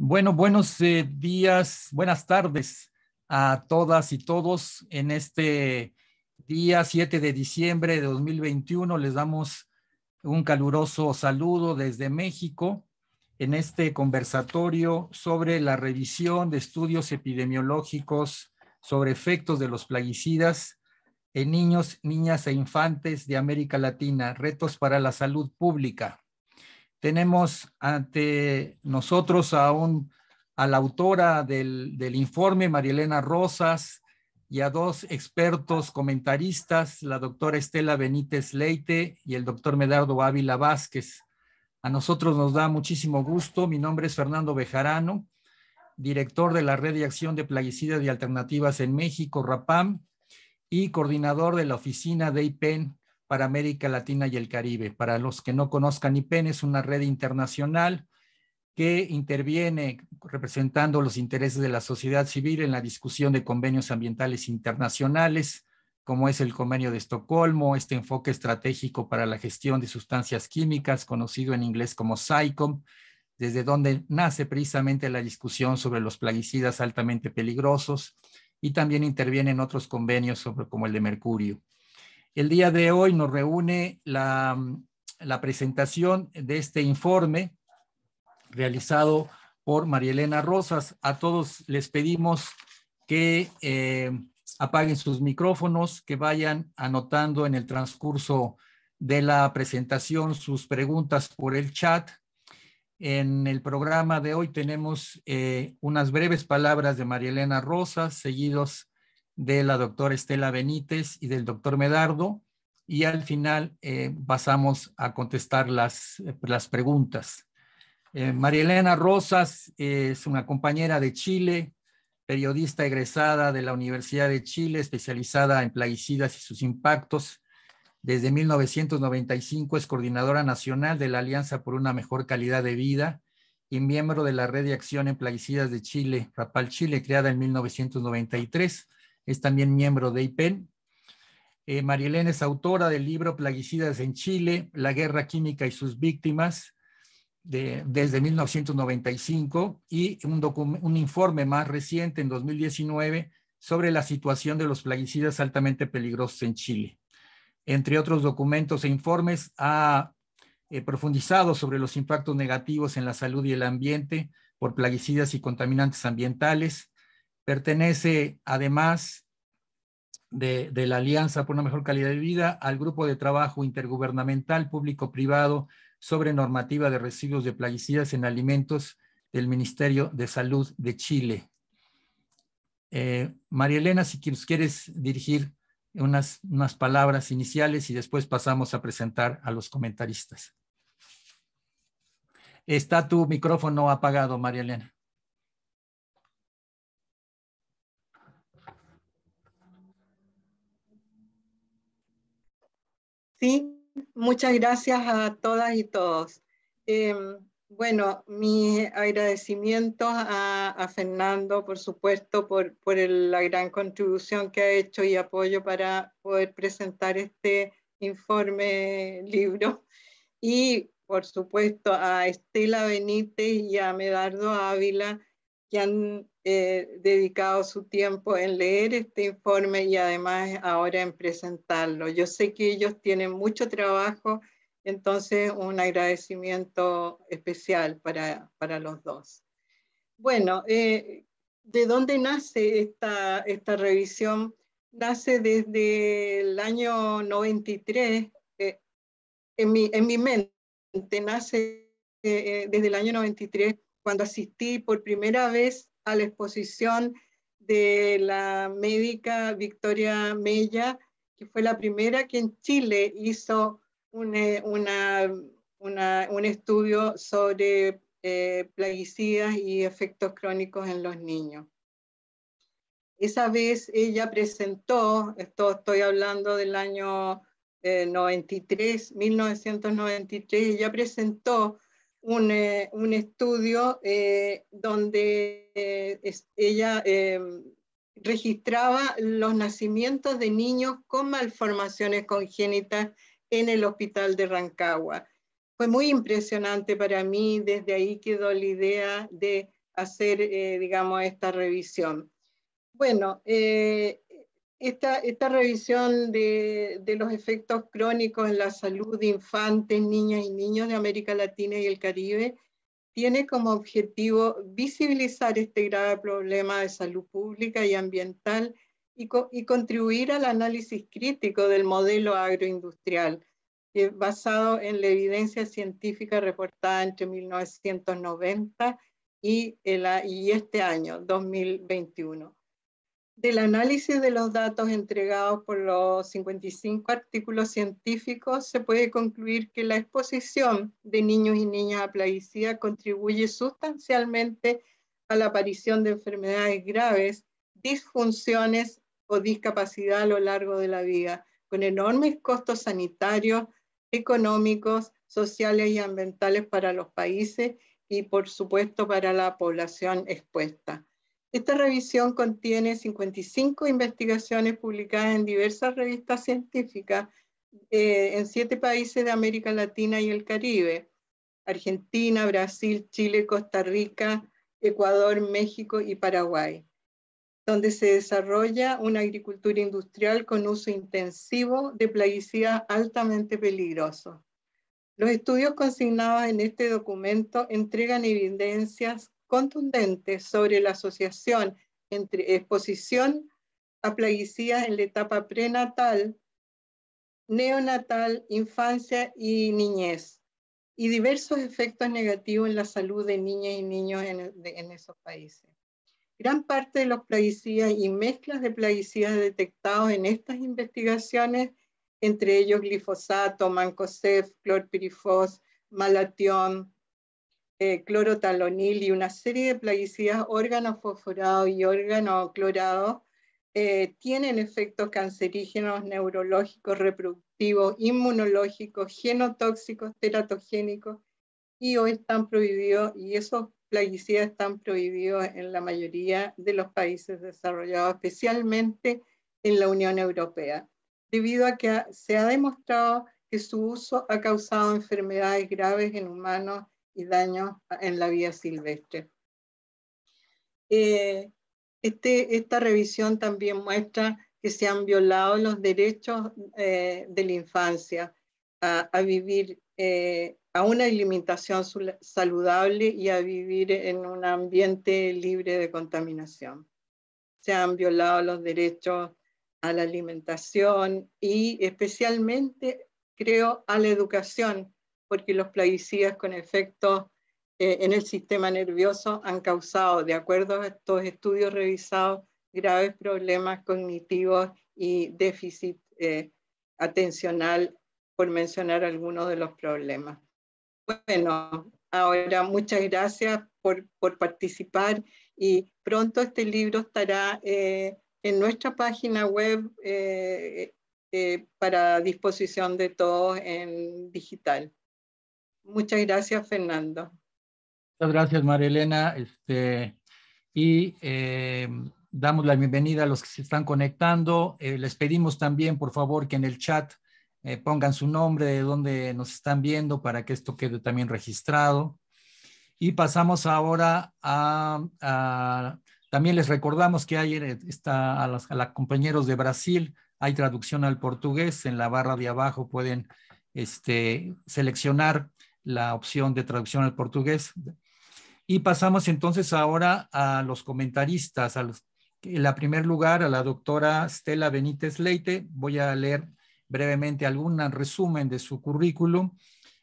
Bueno, buenos días, buenas tardes a todas y todos. En este día 7 de diciembre de 2021 les damos un caluroso saludo desde México en este conversatorio sobre la revisión de estudios epidemiológicos sobre efectos de los plaguicidas en niños, niñas e infantes de América Latina, retos para la salud pública. Tenemos ante nosotros a la autora del informe, Marielena Rosas, y a dos expertos comentaristas, la doctora Estela Benítez Leite y el doctor Medardo Ávila Vázquez. A nosotros nos da muchísimo gusto. Mi nombre es Fernando Bejarano, director de la Red de Acción de Plaguicidas y Alternativas en México, RAPAM, y coordinador de la oficina de IPEN para América Latina y el Caribe. Para los que no conozcan, IPEN es una red internacional que interviene representando los intereses de la sociedad civil en la discusión de convenios ambientales internacionales, como es el Convenio de Estocolmo, este enfoque estratégico para la gestión de sustancias químicas, conocido en inglés como SAICOM, desde donde nace precisamente la discusión sobre los plaguicidas altamente peligrosos, y también interviene en otros convenios como el de mercurio. El día de hoy nos reúne la presentación de este informe realizado por Marielena Rosas. A todos les pedimos que apaguen sus micrófonos, que vayan anotando en el transcurso de la presentación sus preguntas por el chat. En el programa de hoy tenemos unas breves palabras de Marielena Rosas, seguidos de la doctora Estela Benítez y del doctor Medardo, y al final pasamos a contestar las preguntas. Marielena Rosas es una compañera de Chile, periodista egresada de la Universidad de Chile, especializada en plaguicidas y sus impactos. Desde 1995 es coordinadora nacional de la Alianza por una Mejor Calidad de Vida y miembro de la Red de Acción en Plaguicidas de Chile, RAPAL Chile, creada en 1993. Es también miembro de IPEN. Marielena es autora del libro Plaguicidas en Chile, la guerra química y sus víctimas, desde 1995, y un informe más reciente en 2019 sobre la situación de los plaguicidas altamente peligrosos en Chile. Entre otros documentos e informes, ha profundizado sobre los impactos negativos en la salud y el ambiente por plaguicidas y contaminantes ambientales. Pertenece, además de la Alianza por una Mejor Calidad de Vida, al Grupo de Trabajo Intergubernamental Público-Privado sobre Normativa de Residuos de Plaguicidas en Alimentos del Ministerio de Salud de Chile. Marielena, si quieres dirigir unas palabras iniciales y después pasamos a presentar a los comentaristas. Está tu micrófono apagado, Marielena. Sí, muchas gracias a todas y todos. Bueno, mis agradecimientos a Fernando, por supuesto, por la gran contribución que ha hecho y apoyo para poder presentar este informe libro. Y, por supuesto, a Estela Benítez y a Medardo Ávila, que han dedicado su tiempo en leer este informe y además ahora en presentarlo. Yo sé que ellos tienen mucho trabajo, entonces un agradecimiento especial para los dos. Bueno, ¿de dónde nace esta revisión? Nace desde el año 93, en mi mente, nace desde el año 93, cuando asistí por primera vez a la exposición de la médica Victoria Mella, que fue la primera que en Chile hizo un estudio sobre plaguicidas y efectos crónicos en los niños. Esa vez ella presentó, estoy hablando del año 1993, ella presentó un estudio donde ella registraba los nacimientos de niños con malformaciones congénitas en el hospital de Rancagua. Fue muy impresionante para mí, desde ahí quedó la idea de hacer, digamos, esta revisión. Bueno, esta revisión de los efectos crónicos en la salud de infantes, niñas y niños de América Latina y el Caribe tiene como objetivo visibilizar este grave problema de salud pública y ambiental y contribuir al análisis crítico del modelo agroindustrial, basado en la evidencia científica reportada entre 1990 y este año, 2021. Del análisis de los datos entregados por los 55 artículos científicos, se puede concluir que la exposición de niños y niñas a plaguicidas contribuye sustancialmente a la aparición de enfermedades graves, disfunciones o discapacidad a lo largo de la vida, con enormes costos sanitarios, económicos, sociales y ambientales para los países y, por supuesto, para la población expuesta. Esta revisión contiene 55 investigaciones publicadas en diversas revistas científicas en 7 países de América Latina y el Caribe: Argentina, Brasil, Chile, Costa Rica, Ecuador, México y Paraguay, donde se desarrolla una agricultura industrial con uso intensivo de plaguicidas altamente peligrosos. Los estudios consignados en este documento entregan evidencias contundentes sobre la asociación entre exposición a plaguicidas en la etapa prenatal, neonatal, infancia y niñez, y diversos efectos negativos en la salud de niñas y niños en esos países. Gran parte de los plaguicidas y mezclas de plaguicidas detectados en estas investigaciones, entre ellos glifosato, mancozeb, clorpirifos, malatión, clorotalonil y una serie de plaguicidas organofosforados y organoclorados, tienen efectos cancerígenos, neurológicos, reproductivos, inmunológicos, genotóxicos, teratogénicos, y hoy están prohibidos, y esos plaguicidas están prohibidos en la mayoría de los países desarrollados, especialmente en la Unión Europea, debido a que se ha demostrado que su uso ha causado enfermedades graves en humanos y daños en la vida silvestre. Esta revisión también muestra que se han violado los derechos de la infancia a vivir a una alimentación saludable y a vivir en un ambiente libre de contaminación. Se han violado los derechos a la alimentación y especialmente, creo, a la educación, porque los plaguicidas con efectos en el sistema nervioso han causado, de acuerdo a estos estudios revisados, graves problemas cognitivos y déficit atencional, por mencionar algunos de los problemas. Bueno, ahora muchas gracias por participar, y pronto este libro estará en nuestra página web para disposición de todos en digital. Muchas gracias, Fernando. Muchas gracias, María Elena. Y damos la bienvenida a los que se están conectando. Les pedimos también, por favor, que en el chat pongan su nombre, de dónde nos están viendo, para que esto quede también registrado. Y pasamos ahora también les recordamos que hay a los compañeros de Brasil, hay traducción al portugués. En la barra de abajo pueden seleccionar la opción de traducción al portugués. Y pasamos entonces ahora a los comentaristas. En primer lugar, a la doctora Stella Benítez Leite. Voy a leer brevemente algún resumen de su currículum.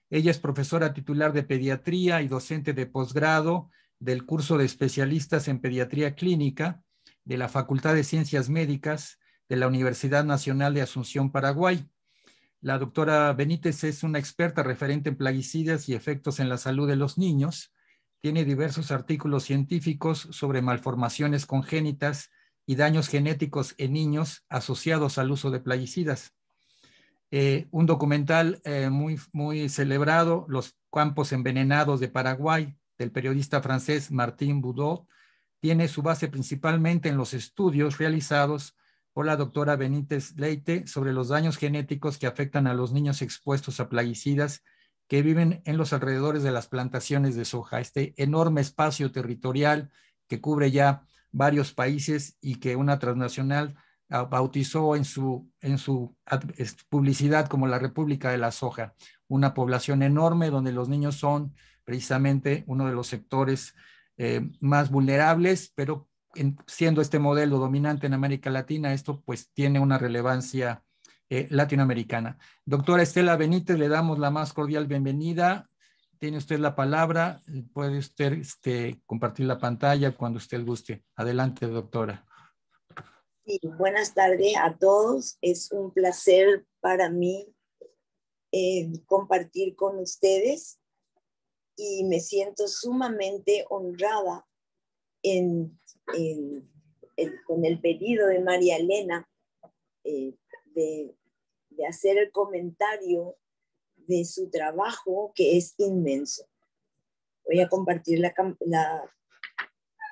Ella es profesora titular de pediatría y docente de posgrado del curso de especialistas en pediatría clínica de la Facultad de Ciencias Médicas de la Universidad Nacional de Asunción, Paraguay. La doctora Benítez es una experta referente en plaguicidas y efectos en la salud de los niños. Tiene diversos artículos científicos sobre malformaciones congénitas y daños genéticos en niños asociados al uso de plaguicidas. Un documental muy celebrado, Los campos envenenados de Paraguay, del periodista francés Martin Boudot, tiene su base principalmente en los estudios realizados por la doctora Benítez Leite sobre los daños genéticos que afectan a los niños expuestos a plaguicidas que viven en los alrededores de las plantaciones de soja, este enorme espacio territorial que cubre ya varios países y que una transnacional bautizó en su publicidad como la República de la Soja, una población enorme donde los niños son precisamente uno de los sectores más vulnerables, pero siendo este modelo dominante en América Latina, esto pues tiene una relevancia latinoamericana. Doctora Estela Benítez, le damos la más cordial bienvenida. Tiene usted la palabra, puede usted compartir la pantalla cuando usted guste. Adelante, doctora. Sí, buenas tardes a todos. Es un placer para mí compartir con ustedes y me siento sumamente honrada con el pedido de María Elena de hacer el comentario de su trabajo, que es inmenso. Voy a compartir la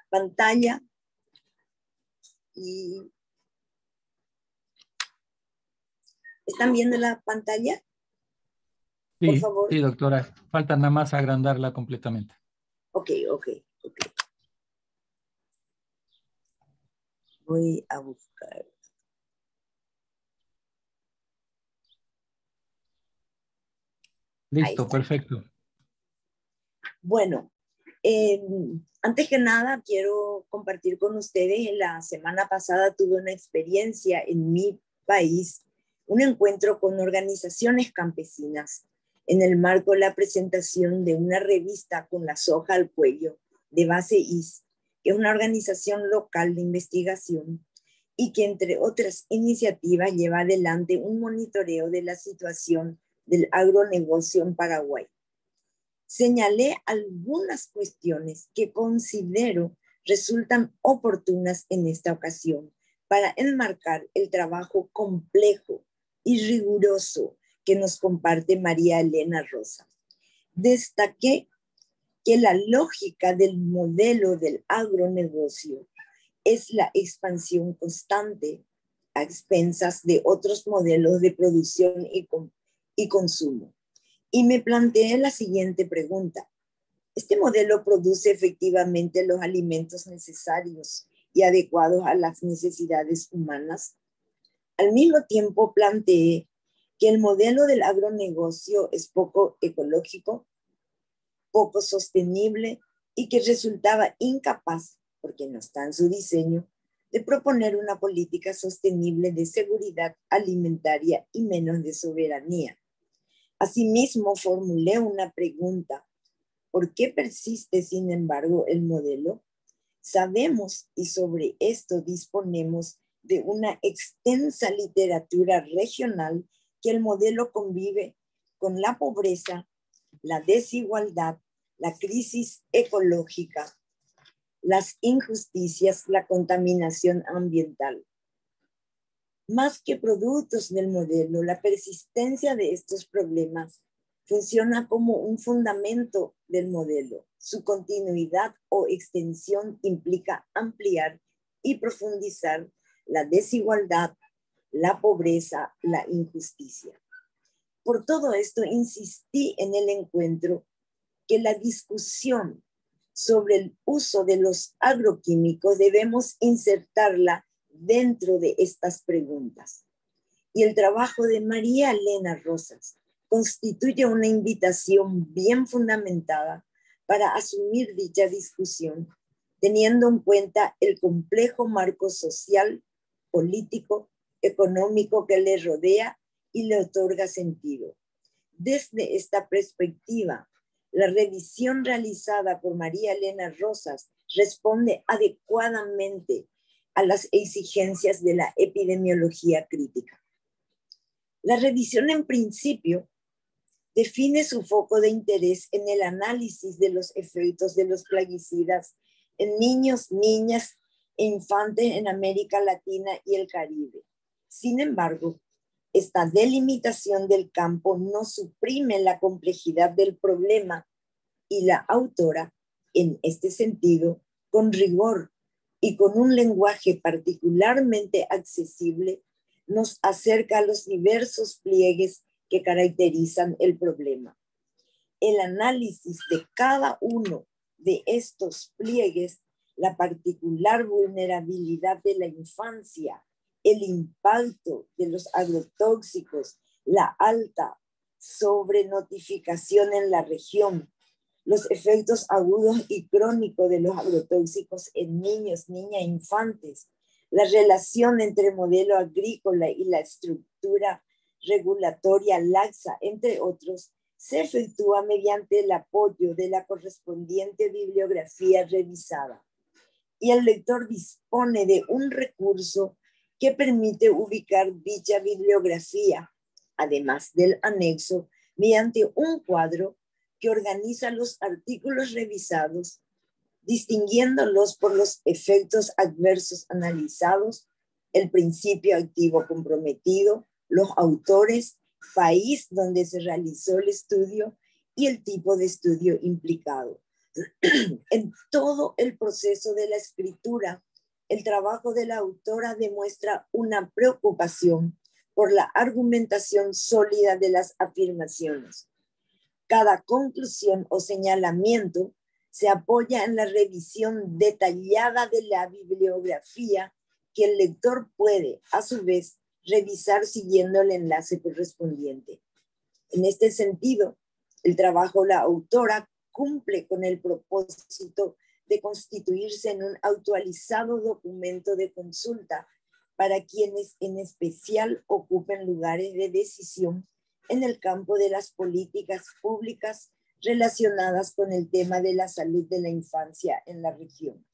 pantalla y ¿están viendo la pantalla? Sí, por favor. Sí, doctora. Falta nada más agrandarla completamente. Ok. Voy a buscar. Listo, perfecto. Bueno, antes que nada quiero compartir con ustedes, la semana pasada tuve una experiencia en mi país, un encuentro con organizaciones campesinas en el marco de la presentación de una revista con la soja al cuello de Base IS, que es una organización local de investigación y que entre otras iniciativas lleva adelante un monitoreo de la situación del agronegocio en Paraguay. Señalé algunas cuestiones que considero resultan oportunas en esta ocasión para enmarcar el trabajo complejo y riguroso que nos comparte María Elena Rosas. Destaqué que la lógica del modelo del agronegocio es la expansión constante a expensas de otros modelos de producción y consumo. Y me planteé la siguiente pregunta. ¿Este modelo produce efectivamente los alimentos necesarios y adecuados a las necesidades humanas? Al mismo tiempo planteé que el modelo del agronegocio es poco ecológico, poco sostenible y que resultaba incapaz, porque no está en su diseño, de proponer una política sostenible de seguridad alimentaria y menos de soberanía. Asimismo, formulé una pregunta. ¿Por qué persiste, sin embargo, el modelo? Sabemos, y sobre esto disponemos de una extensa literatura regional, que el modelo convive con la pobreza, la desigualdad, la crisis ecológica, las injusticias, la contaminación ambiental. Más que productos del modelo, la persistencia de estos problemas funciona como un fundamento del modelo. Su continuidad o extensión implica ampliar y profundizar la desigualdad, la pobreza, la injusticia. Por todo esto, insistí en el encuentro que la discusión sobre el uso de los agroquímicos debemos insertarla dentro de estas preguntas. Y el trabajo de María Elena Rosas constituye una invitación bien fundamentada para asumir dicha discusión, teniendo en cuenta el complejo marco social, político, económico que le rodea y le otorga sentido. Desde esta perspectiva, la revisión realizada por María Elena Rosas responde adecuadamente a las exigencias de la epidemiología crítica. La revisión, en principio, define su foco de interés en el análisis de los efectos de los plaguicidas en niños, niñas e infantes en América Latina y el Caribe. Sin embargo, esta delimitación del campo no suprime la complejidad del problema y la autora, en este sentido, con rigor y con un lenguaje particularmente accesible, nos acerca a los diversos pliegues que caracterizan el problema. El análisis de cada uno de estos pliegues, la particular vulnerabilidad de la infancia, el impacto de los agrotóxicos, la alta sobrenotificación en la región, los efectos agudos y crónicos de los agrotóxicos en niños, niñas e infantes, la relación entre modelo agrícola y la estructura regulatoria laxa, entre otros, se efectúa mediante el apoyo de la correspondiente bibliografía revisada. Y el lector dispone de un recurso que permite ubicar dicha bibliografía, además del anexo, mediante un cuadro que organiza los artículos revisados, distinguiéndolos por los efectos adversos analizados, el principio activo comprometido, los autores, país donde se realizó el estudio y el tipo de estudio implicado. En todo el proceso de la escritura, el trabajo de la autora demuestra una preocupación por la argumentación sólida de las afirmaciones. Cada conclusión o señalamiento se apoya en la revisión detallada de la bibliografía que el lector puede, a su vez, revisar siguiendo el enlace correspondiente. En este sentido, el trabajo de la autora cumple con el propósito de constituirse en un actualizado documento de consulta para quienes en especial ocupen lugares de decisión en el campo de las políticas públicas relacionadas con el tema de la salud de la infancia en la región.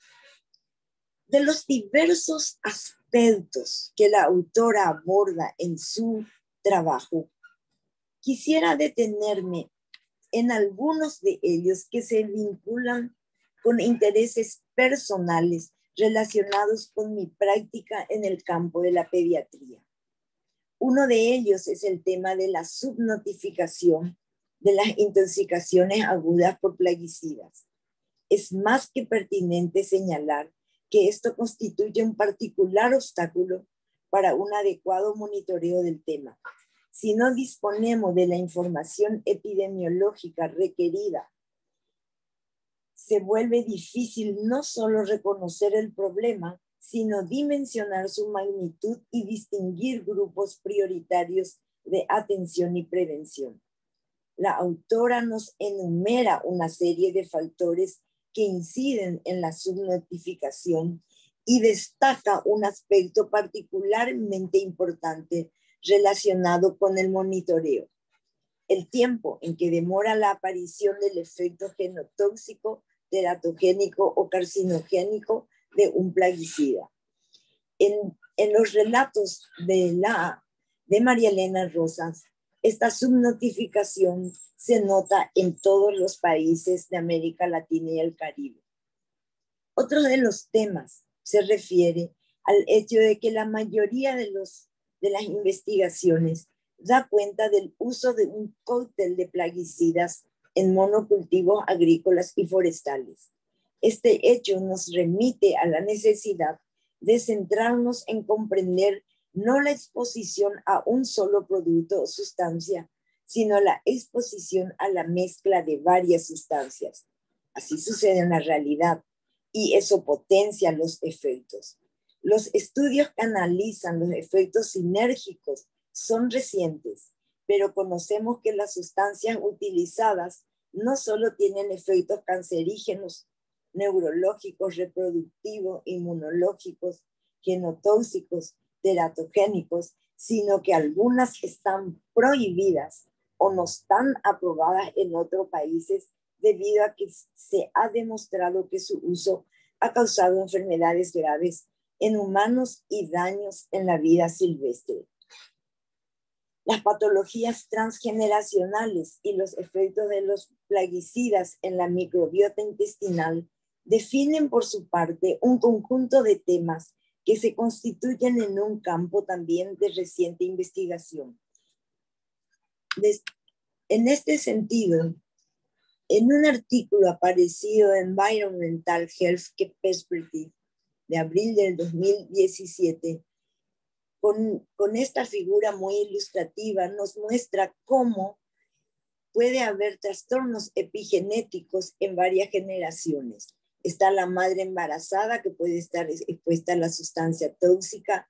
De los diversos aspectos que la autora aborda en su trabajo, quisiera detenerme en algunos de ellos que se vinculan con intereses personales relacionados con mi práctica en el campo de la pediatría. Uno de ellos es el tema de la subnotificación de las intoxicaciones agudas por plaguicidas. Es más que pertinente señalar que esto constituye un particular obstáculo para un adecuado monitoreo del tema. Si no disponemos de la información epidemiológica requerida, se vuelve difícil no solo reconocer el problema, sino dimensionar su magnitud y distinguir grupos prioritarios de atención y prevención. La autora nos enumera una serie de factores que inciden en la subnotificación y destaca un aspecto particularmente importante relacionado con el monitoreo: el tiempo en que demora la aparición del efecto genotóxico, teratogénico o carcinogénico de un plaguicida. En los relatos de María Elena Rosas, esta subnotificación se nota en todos los países de América Latina y el Caribe. Otro de los temas se refiere al hecho de que la mayoría de las investigaciones da cuenta del uso de un cóctel de plaguicidas en monocultivos agrícolas y forestales. Este hecho nos remite a la necesidad de centrarnos en comprender no la exposición a un solo producto o sustancia, sino la exposición a la mezcla de varias sustancias. Así sucede en la realidad y eso potencia los efectos. Los estudios que analizan los efectos sinérgicos son recientes, pero conocemos que las sustancias utilizadas no solo tienen efectos cancerígenos, neurológicos, reproductivos, inmunológicos, genotóxicos, teratogénicos, sino que algunas están prohibidas o no están aprobadas en otros países debido a que se ha demostrado que su uso ha causado enfermedades graves en humanos y daños en la vida silvestre. Las patologías transgeneracionales y los efectos de los plaguicidas en la microbiota intestinal definen por su parte un conjunto de temas que se constituyen en un campo también de reciente investigación. En este sentido, en un artículo aparecido en Environmental Health Perspective de abril del 2017, con esta figura muy ilustrativa, nos muestra cómo puede haber trastornos epigenéticos en varias generaciones. Está la madre embarazada, que puede estar expuesta a la sustancia tóxica,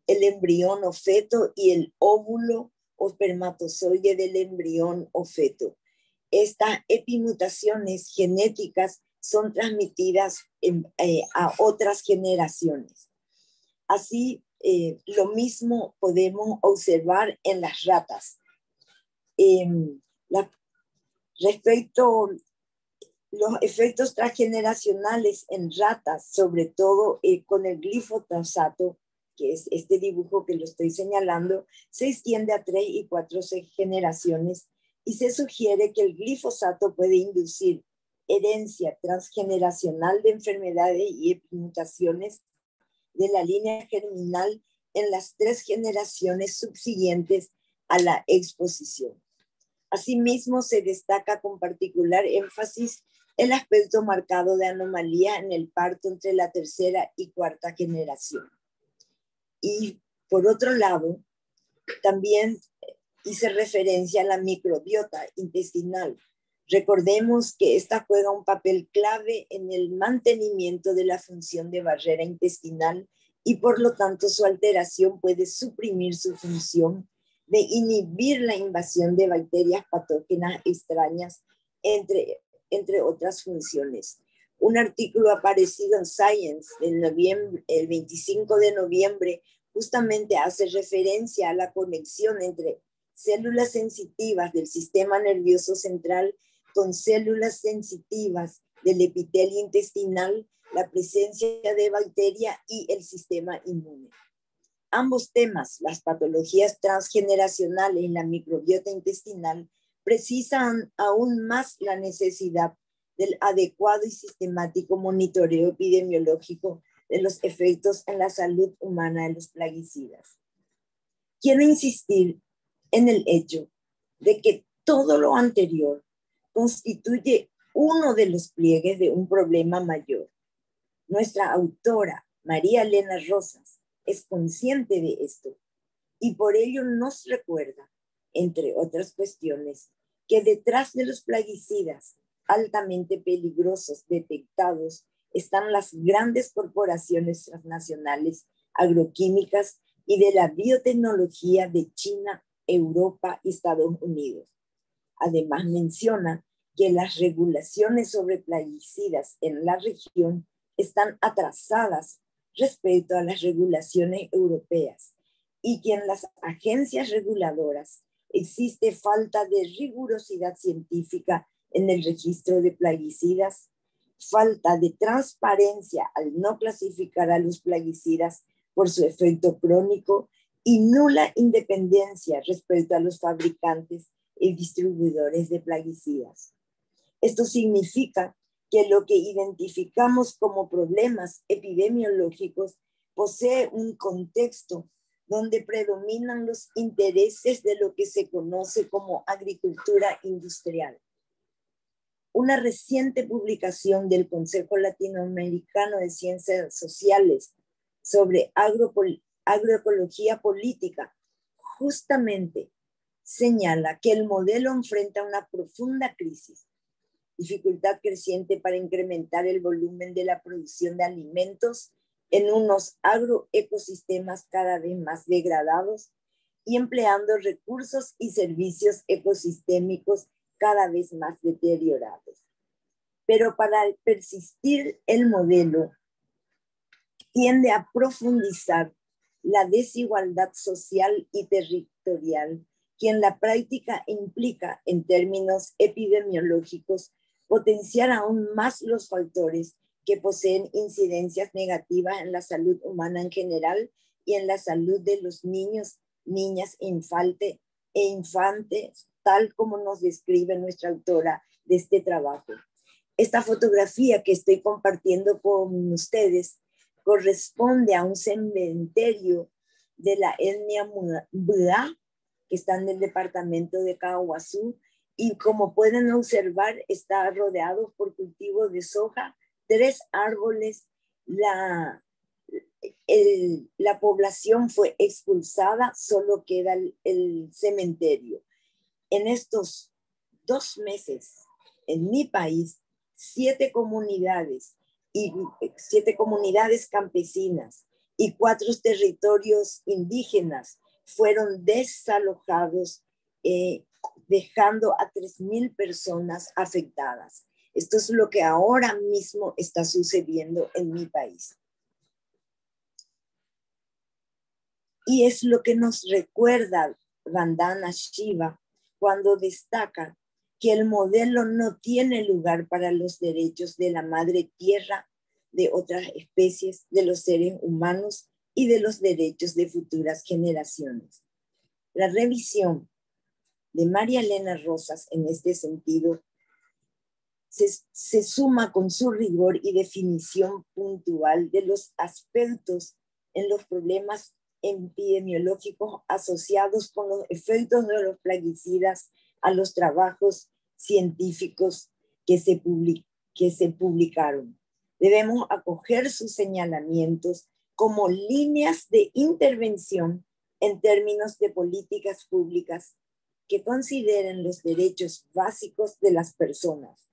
el embrión o feto y el óvulo o espermatozoide del embrión o feto. Estas epimutaciones genéticas son transmitidas a otras generaciones. Así, lo mismo podemos observar en las ratas. Respecto a los efectos transgeneracionales en ratas, sobre todo con el glifosato, que es este dibujo que lo estoy señalando, se extiende a 3 y 4 generaciones y se sugiere que el glifosato puede inducir herencia transgeneracional de enfermedades y epimutaciones de la línea germinal en las 3 generaciones subsiguientes a la exposición. Asimismo, se destaca con particular énfasis el aspecto marcado de anomalía en el parto entre la 3ª y 4ª generación. Y por otro lado, también hice referencia a la microbiota intestinal. Recordemos que esta juega un papel clave en el mantenimiento de la función de barrera intestinal y por lo tanto su alteración puede suprimir su función de inhibir la invasión de bacterias patógenas extrañas, entre otras funciones. Un artículo aparecido en Science el 25 de noviembre justamente hace referencia a la conexión entre células sensitivas del sistema nervioso central con células sensitivas del epitelio intestinal, la presencia de bacteria y el sistema inmune. Ambos temas, las patologías transgeneracionales y la microbiota intestinal, precisan aún más la necesidad del adecuado y sistemático monitoreo epidemiológico de los efectos en la salud humana de los plaguicidas. Quiero insistir en el hecho de que todo lo anterior constituye uno de los pliegues de un problema mayor. Nuestra autora, María Elena Rosas, es consciente de esto y por ello nos recuerda, entre otras cuestiones, que detrás de los plaguicidas altamente peligrosos detectados están las grandes corporaciones transnacionales agroquímicas y de la biotecnología de China, Europa y Estados Unidos. Además menciona que las regulaciones sobre plaguicidas en la región están atrasadas respecto a las regulaciones europeas y que en las agencias reguladoras existe falta de rigurosidad científica en el registro de plaguicidas, falta de transparencia al no clasificar a los plaguicidas por su efecto crónico y nula independencia respecto a los fabricantes y distribuidores de plaguicidas. Esto significa que lo que identificamos como problemas epidemiológicos posee un contexto donde predominan los intereses de lo que se conoce como agricultura industrial. Una reciente publicación del Consejo Latinoamericano de Ciencias Sociales sobre agroecología política justamente señala que el modelo enfrenta una profunda crisis, dificultad creciente para incrementar el volumen de la producción de alimentos en unos agroecosistemas cada vez más degradados y empleando recursos y servicios ecosistémicos cada vez más deteriorados. Pero para persistir el modelo tiende a profundizar la desigualdad social y territorial que en la práctica implica, en términos epidemiológicos, potenciar aún más los factores que poseen incidencias negativas en la salud humana en general y en la salud de los niños, niñas e infantes, tal como nos describe nuestra autora de este trabajo. Esta fotografía que estoy compartiendo con ustedes corresponde a un cementerio de la etnia Mbua, que está en el departamento de Caaguazú, y como pueden observar está rodeado por cultivos de soja, 3 árboles, la población fue expulsada, solo queda el cementerio. En estos 2 meses en mi país, 7 comunidades campesinas y 4 territorios indígenas fueron desalojados, dejando a 3,000 personas afectadas. Esto es lo que ahora mismo está sucediendo en mi país. Y es lo que nos recuerda Vandana Shiva cuando destaca que el modelo no tiene lugar para los derechos de la madre tierra, de otras especies, de los seres humanos y de los derechos de futuras generaciones. La revisión de María Elena Rosas en este sentido se suma con su rigor y definición puntual de los aspectos en los problemas epidemiológicos asociados con los efectos de los plaguicidas a los trabajos científicos que se publicaron. Debemos acoger sus señalamientos como líneas de intervención en términos de políticas públicas que consideren los derechos básicos de las personas.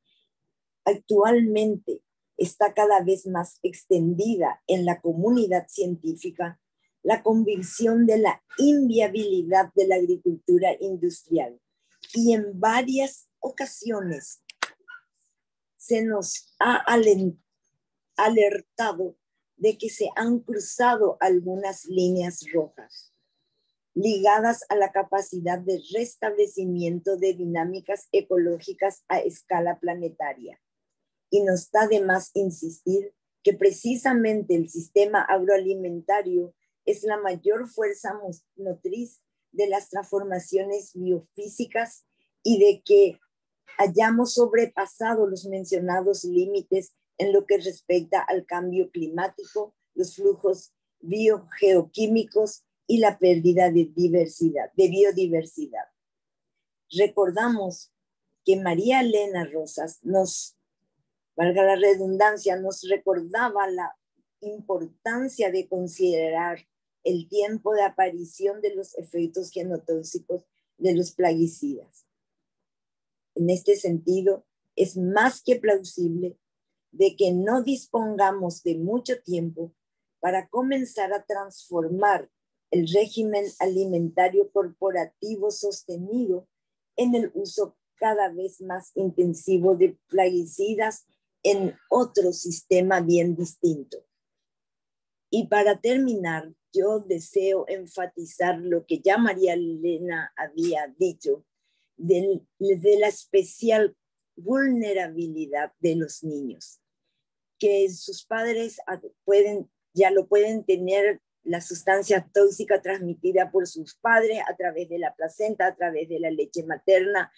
Actualmente está cada vez más extendida en la comunidad científica la convicción de la inviabilidad de la agricultura industrial, y en varias ocasiones se nos ha alertado de que se han cruzado algunas líneas rojas ligadas a la capacidad de restablecimiento de dinámicas ecológicas a escala planetaria. Y no está de más insistir que precisamente el sistema agroalimentario es la mayor fuerza motriz de las transformaciones biofísicas y de que hayamos sobrepasado los mencionados límites en lo que respecta al cambio climático, los flujos biogeoquímicos y la pérdida de biodiversidad. Recordamos que María Elena Rosas valga la redundancia, nos recordaba la importancia de considerar el tiempo de aparición de los efectos genotóxicos de los plaguicidas. En este sentido, es más que plausible de que no dispongamos de mucho tiempo para comenzar a transformar el régimen alimentario corporativo sostenido en el uso cada vez más intensivo de plaguicidas en otro sistema bien distinto. Y para terminar, yo deseo enfatizar lo que ya María Elena había dicho de la especial vulnerabilidad de los niños, que sus padres ya lo pueden tener la sustancia tóxica transmitida por sus padres a través de la placenta, a través de la leche materna,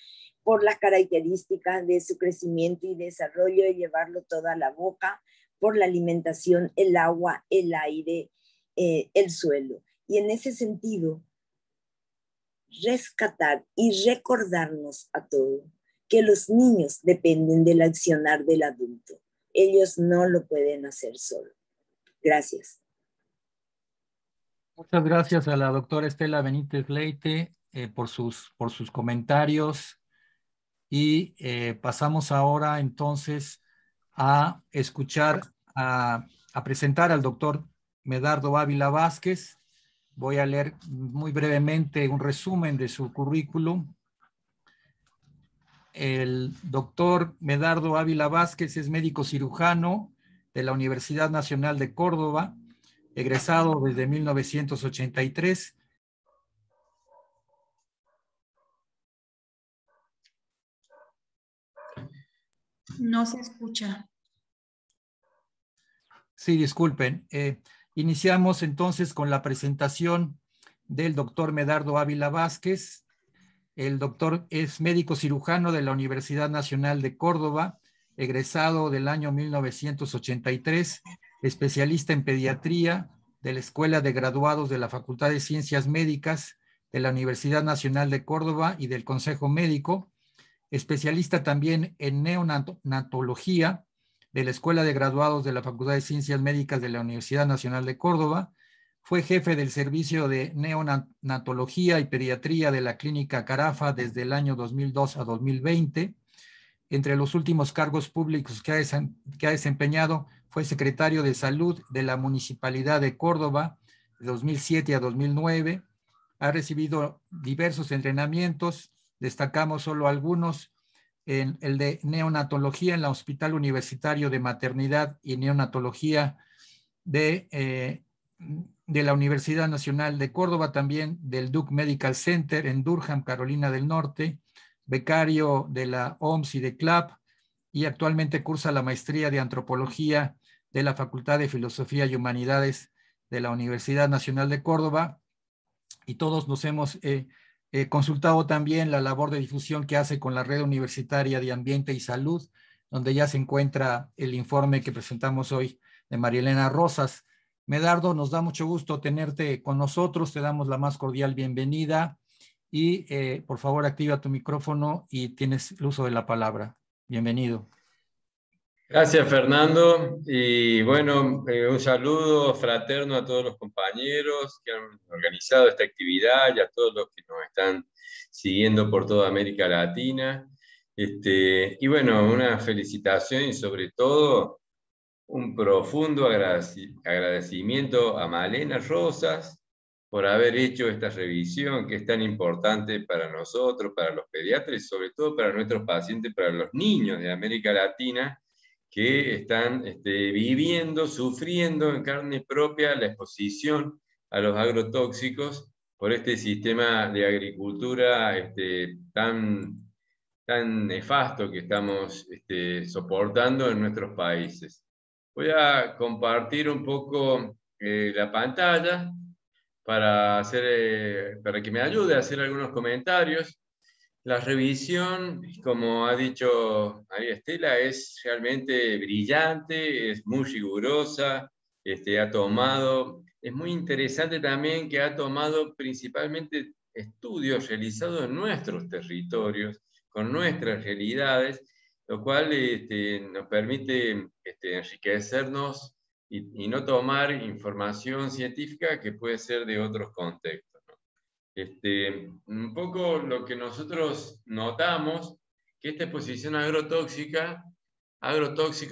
por las características de su crecimiento y desarrollo, de llevarlo todo a la boca, por la alimentación, el agua, el aire, el suelo. Y en ese sentido, rescatar y recordarnos a todos que los niños dependen del accionar del adulto. Ellos no lo pueden hacer solos. Gracias. Muchas gracias a la doctora Estela Benítez Leite por sus comentarios. Y pasamos ahora entonces a escuchar, a presentar al doctor Medardo Ávila Vázquez. Voy a leer muy brevemente un resumen de su currículum. El doctor Medardo Ávila Vázquez es médico cirujano de la Universidad Nacional de Córdoba, egresado desde 1983. No se escucha. Sí, disculpen. Iniciamos entonces con la presentación del doctor Medardo Ávila Vázquez. El doctor es médico cirujano de la Universidad Nacional de Córdoba, egresado del año 1983, especialista en pediatría de la Escuela de Graduados de la Facultad de Ciencias Médicas de la Universidad Nacional de Córdoba y del Consejo Médico, especialista también en neonatología de la Escuela de Graduados de la Facultad de Ciencias Médicas de la Universidad Nacional de Córdoba, Fue jefe del servicio de neonatología y pediatría de la Clínica Carafa desde el año 2002 a 2020. Entre los últimos cargos públicos que ha desempeñado fue secretario de Salud de la Municipalidad de Córdoba de 2007 a 2009. Ha recibido diversos entrenamientos, destacamos solo algunos, en el de neonatología en el Hospital Universitario de Maternidad y Neonatología de la Universidad Nacional de Córdoba, también del Duke Medical Center en Durham, Carolina del Norte, becario de la OMS y de CLAP, y actualmente cursa la maestría de Antropología de la Facultad de Filosofía y Humanidades de la Universidad Nacional de Córdoba, y todos nos hemos consultado también la labor de difusión que hace con la Red Universitaria de Ambiente y Salud, donde ya se encuentra el informe que presentamos hoy de María Elena Rosas. Medardo, nos da mucho gusto tenerte con nosotros, te damos la más cordial bienvenida y por favor activa tu micrófono y tienes el uso de la palabra. Bienvenido. Gracias, Fernando. Y bueno, un saludo fraterno a todos los compañeros que han organizado esta actividad y a todos los que nos están siguiendo por toda América Latina. Y bueno, una felicitación y sobre todo un profundo agradecimiento a Malena Rosas por haber hecho esta revisión que es tan importante para nosotros, para los pediatras y sobre todo para nuestros pacientes, para los niños de América Latina, que están viviendo, sufriendo en carne propia la exposición a los agrotóxicos por este sistema de agricultura tan nefasto que estamos soportando en nuestros países. Voy a compartir un poco la pantalla para que me ayude a hacer algunos comentarios. La revisión, como ha dicho María Estela, es realmente brillante, es muy rigurosa, es muy interesante también que ha tomado principalmente estudios realizados en nuestros territorios, con nuestras realidades, lo cual nos permite enriquecernos y no tomar información científica que puede ser de otros contextos. Un poco lo que nosotros notamos, que esta exposición agrotóxico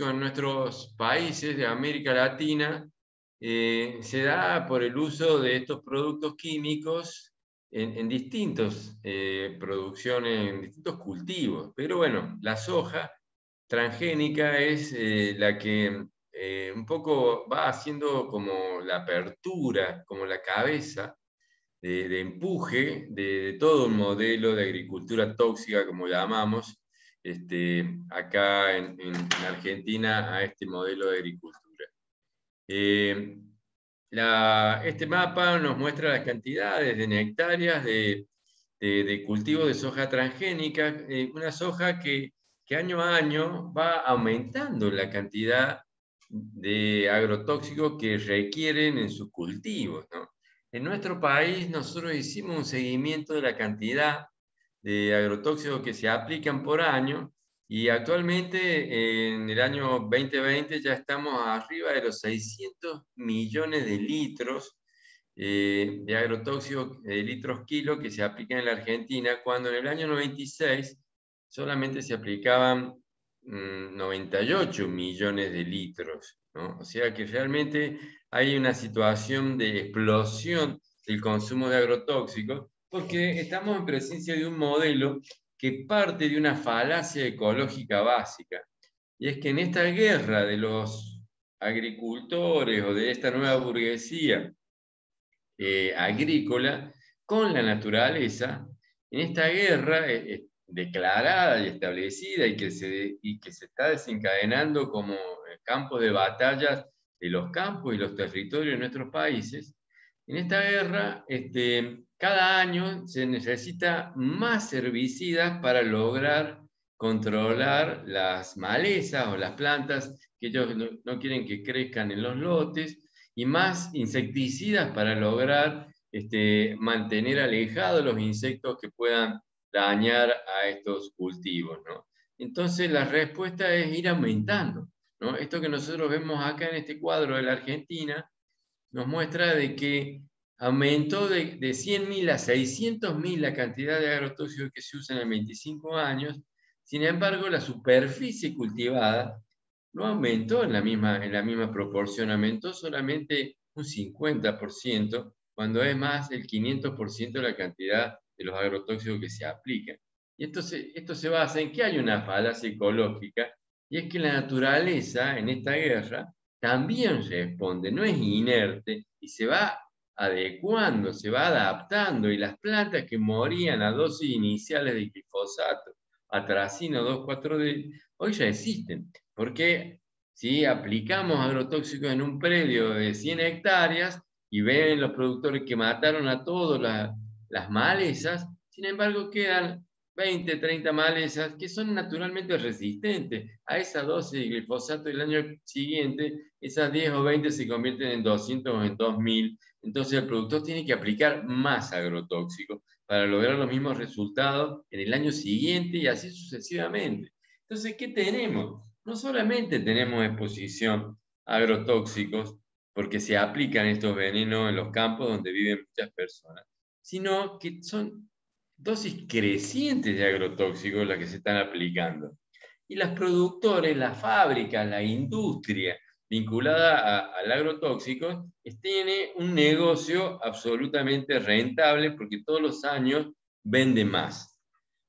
en nuestros países de América Latina, se da por el uso de estos productos químicos en distintas producciones, en distintos cultivos. Pero bueno, la soja transgénica es la que un poco va haciendo como la apertura, como la cabeza, de empuje de todo un modelo de agricultura tóxica, como llamamos, acá en Argentina, a este modelo de agricultura. Este mapa nos muestra las cantidades en hectáreas de cultivo de soja transgénica, una soja que año a año va aumentando la cantidad de agrotóxicos que requieren en sus cultivos, ¿no? En nuestro país nosotros hicimos un seguimiento de la cantidad de agrotóxicos que se aplican por año y actualmente en el año 2020 ya estamos arriba de los 600 millones de litros de agrotóxicos, de litros kilo que se aplican en la Argentina, cuando en el año 96 solamente se aplicaban 98 millones de litros, ¿no? O sea que realmente hay una situación de explosión del consumo de agrotóxicos, porque estamos en presencia de un modelo que parte de una falacia ecológica básica. Y es que en esta guerra de los agricultores o de esta nueva burguesía agrícola con la naturaleza, en esta guerra declarada y establecida y que se está desencadenando como campos de batallas de los campos y los territorios de nuestros países, en esta guerra cada año se necesita más herbicidas para lograr controlar las malezas o las plantas que ellos no quieren que crezcan en los lotes, y más insecticidas para lograr mantener alejados los insectos que puedan dañar a estos cultivos, ¿no? Entonces la respuesta es ir aumentando, ¿no? Esto que nosotros vemos acá en este cuadro de la Argentina nos muestra de que aumentó de 100.000 a 600.000 la cantidad de agrotóxicos que se usan en 25 años. Sin embargo, la superficie cultivada no aumentó en la misma proporción, aumentó solamente un 50%, cuando es más del 500% de la cantidad de los agrotóxicos que se aplican. Y esto se basa en que hay una falacia ecológica, y es que la naturaleza en esta guerra también responde, no es inerte, y se va adecuando, se va adaptando, y las plantas que morían a dosis iniciales de glifosato, atracino 2,4-D, hoy ya existen, porque si aplicamos agrotóxicos en un predio de 100 hectáreas y ven los productores que mataron a todas las malezas, sin embargo quedan 20, 30 malezas que son naturalmente resistentes a esa dosis de glifosato, y el año siguiente esas 10 o 20 se convierten en 200 o en 2000. Entonces el productor tiene que aplicar más agrotóxicos para lograr los mismos resultados en el año siguiente y así sucesivamente. Entonces, ¿qué tenemos? No solamente tenemos exposición a agrotóxicos, porque se aplican estos venenos en los campos donde viven muchas personas, sino que son dosis crecientes de agrotóxicos las que se están aplicando. Y los productores, las fábricas, la industria vinculada al agrotóxico, tiene un negocio absolutamente rentable porque todos los años vende más.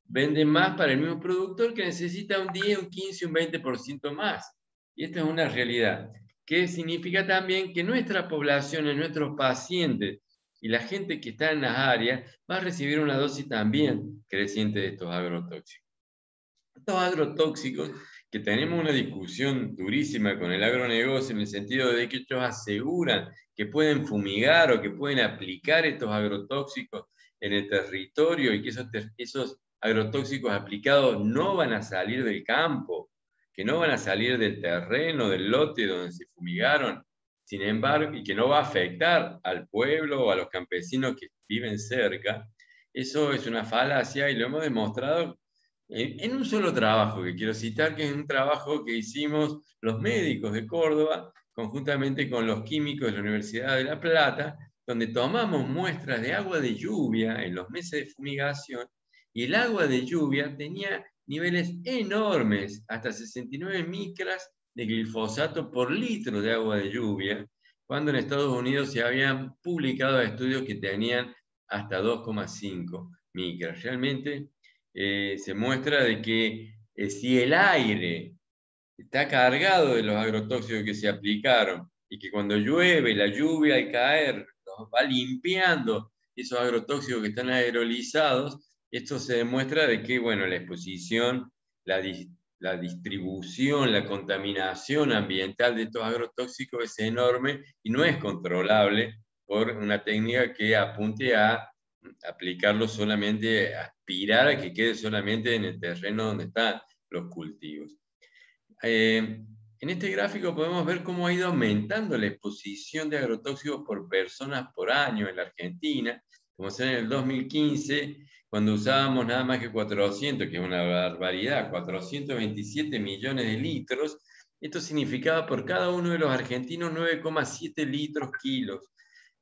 Vende más para el mismo productor que necesita un 10, un 15, un 20% más. Y esta es una realidad, que significa también que nuestra población, nuestros pacientes y la gente que está en las áreas va a recibir una dosis también creciente de estos agrotóxicos. Estos agrotóxicos, que tenemos una discusión durísima con el agronegocio en el sentido de que ellos aseguran que pueden fumigar o que pueden aplicar estos agrotóxicos en el territorio y que esos agrotóxicos aplicados no van a salir del campo, que no van a salir del terreno, del lote donde se fumigaron, sin embargo, y que no va a afectar al pueblo o a los campesinos que viven cerca. Eso es una falacia y lo hemos demostrado en un solo trabajo que quiero citar, que es un trabajo que hicimos los médicos de Córdoba, conjuntamente con los químicos de la Universidad de La Plata, donde tomamos muestras de agua de lluvia en los meses de fumigación, y el agua de lluvia tenía niveles enormes, hasta 69 micras de glifosato por litro de agua de lluvia, cuando en Estados Unidos se habían publicado estudios que tenían hasta 2,5 micras. Realmente se muestra de que si el aire está cargado de los agrotóxicos que se aplicaron y que cuando llueve, la lluvia al caer los va limpiando esos agrotóxicos que están aerolizados, esto se demuestra de que, bueno, la exposición, la distribución, la contaminación ambiental de estos agrotóxicos es enorme y no es controlable por una técnica que apunte a aplicarlo solamente, aspirar a que quede solamente en el terreno donde están los cultivos. En este gráfico podemos ver cómo ha ido aumentando la exposición de agrotóxicos por personas por año en la Argentina, como sea en el 2015, cuando usábamos nada más que 400, que es una barbaridad, 427 millones de litros. Esto significaba por cada uno de los argentinos 9,7 litros kilos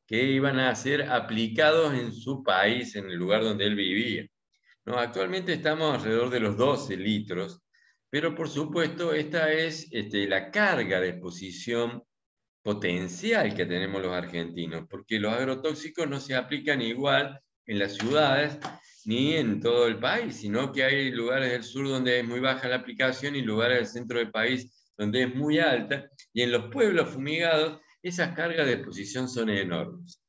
que iban a ser aplicados en su país, en el lugar donde él vivía. ¿No? Actualmente estamos alrededor de los 12 litros, pero por supuesto esta es la carga de exposición potencial que tenemos los argentinos, porque los agrotóxicos no se aplican igual en las ciudades ni en todo el país, sino que hay lugares del sur donde es muy baja la aplicación y lugares del centro del país donde es muy alta, y en los pueblos fumigados esas cargas de exposición son enormes.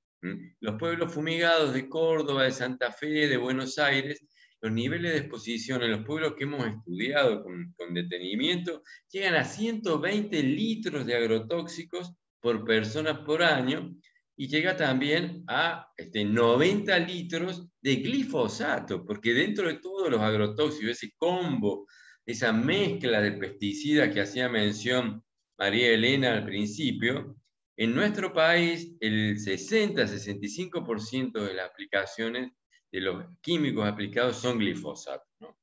Los pueblos fumigados de Córdoba, de Santa Fe, de Buenos Aires, los niveles de exposición en los pueblos que hemos estudiado con detenimiento llegan a 120 litros de agrotóxicos por persona por año, y llega también a 90 litros de glifosato, porque dentro de todos los agrotóxicos, ese combo, esa mezcla de pesticidas que hacía mención María Elena al principio, en nuestro país el 60-65% de las aplicaciones de los químicos aplicados son glifosato, ¿no?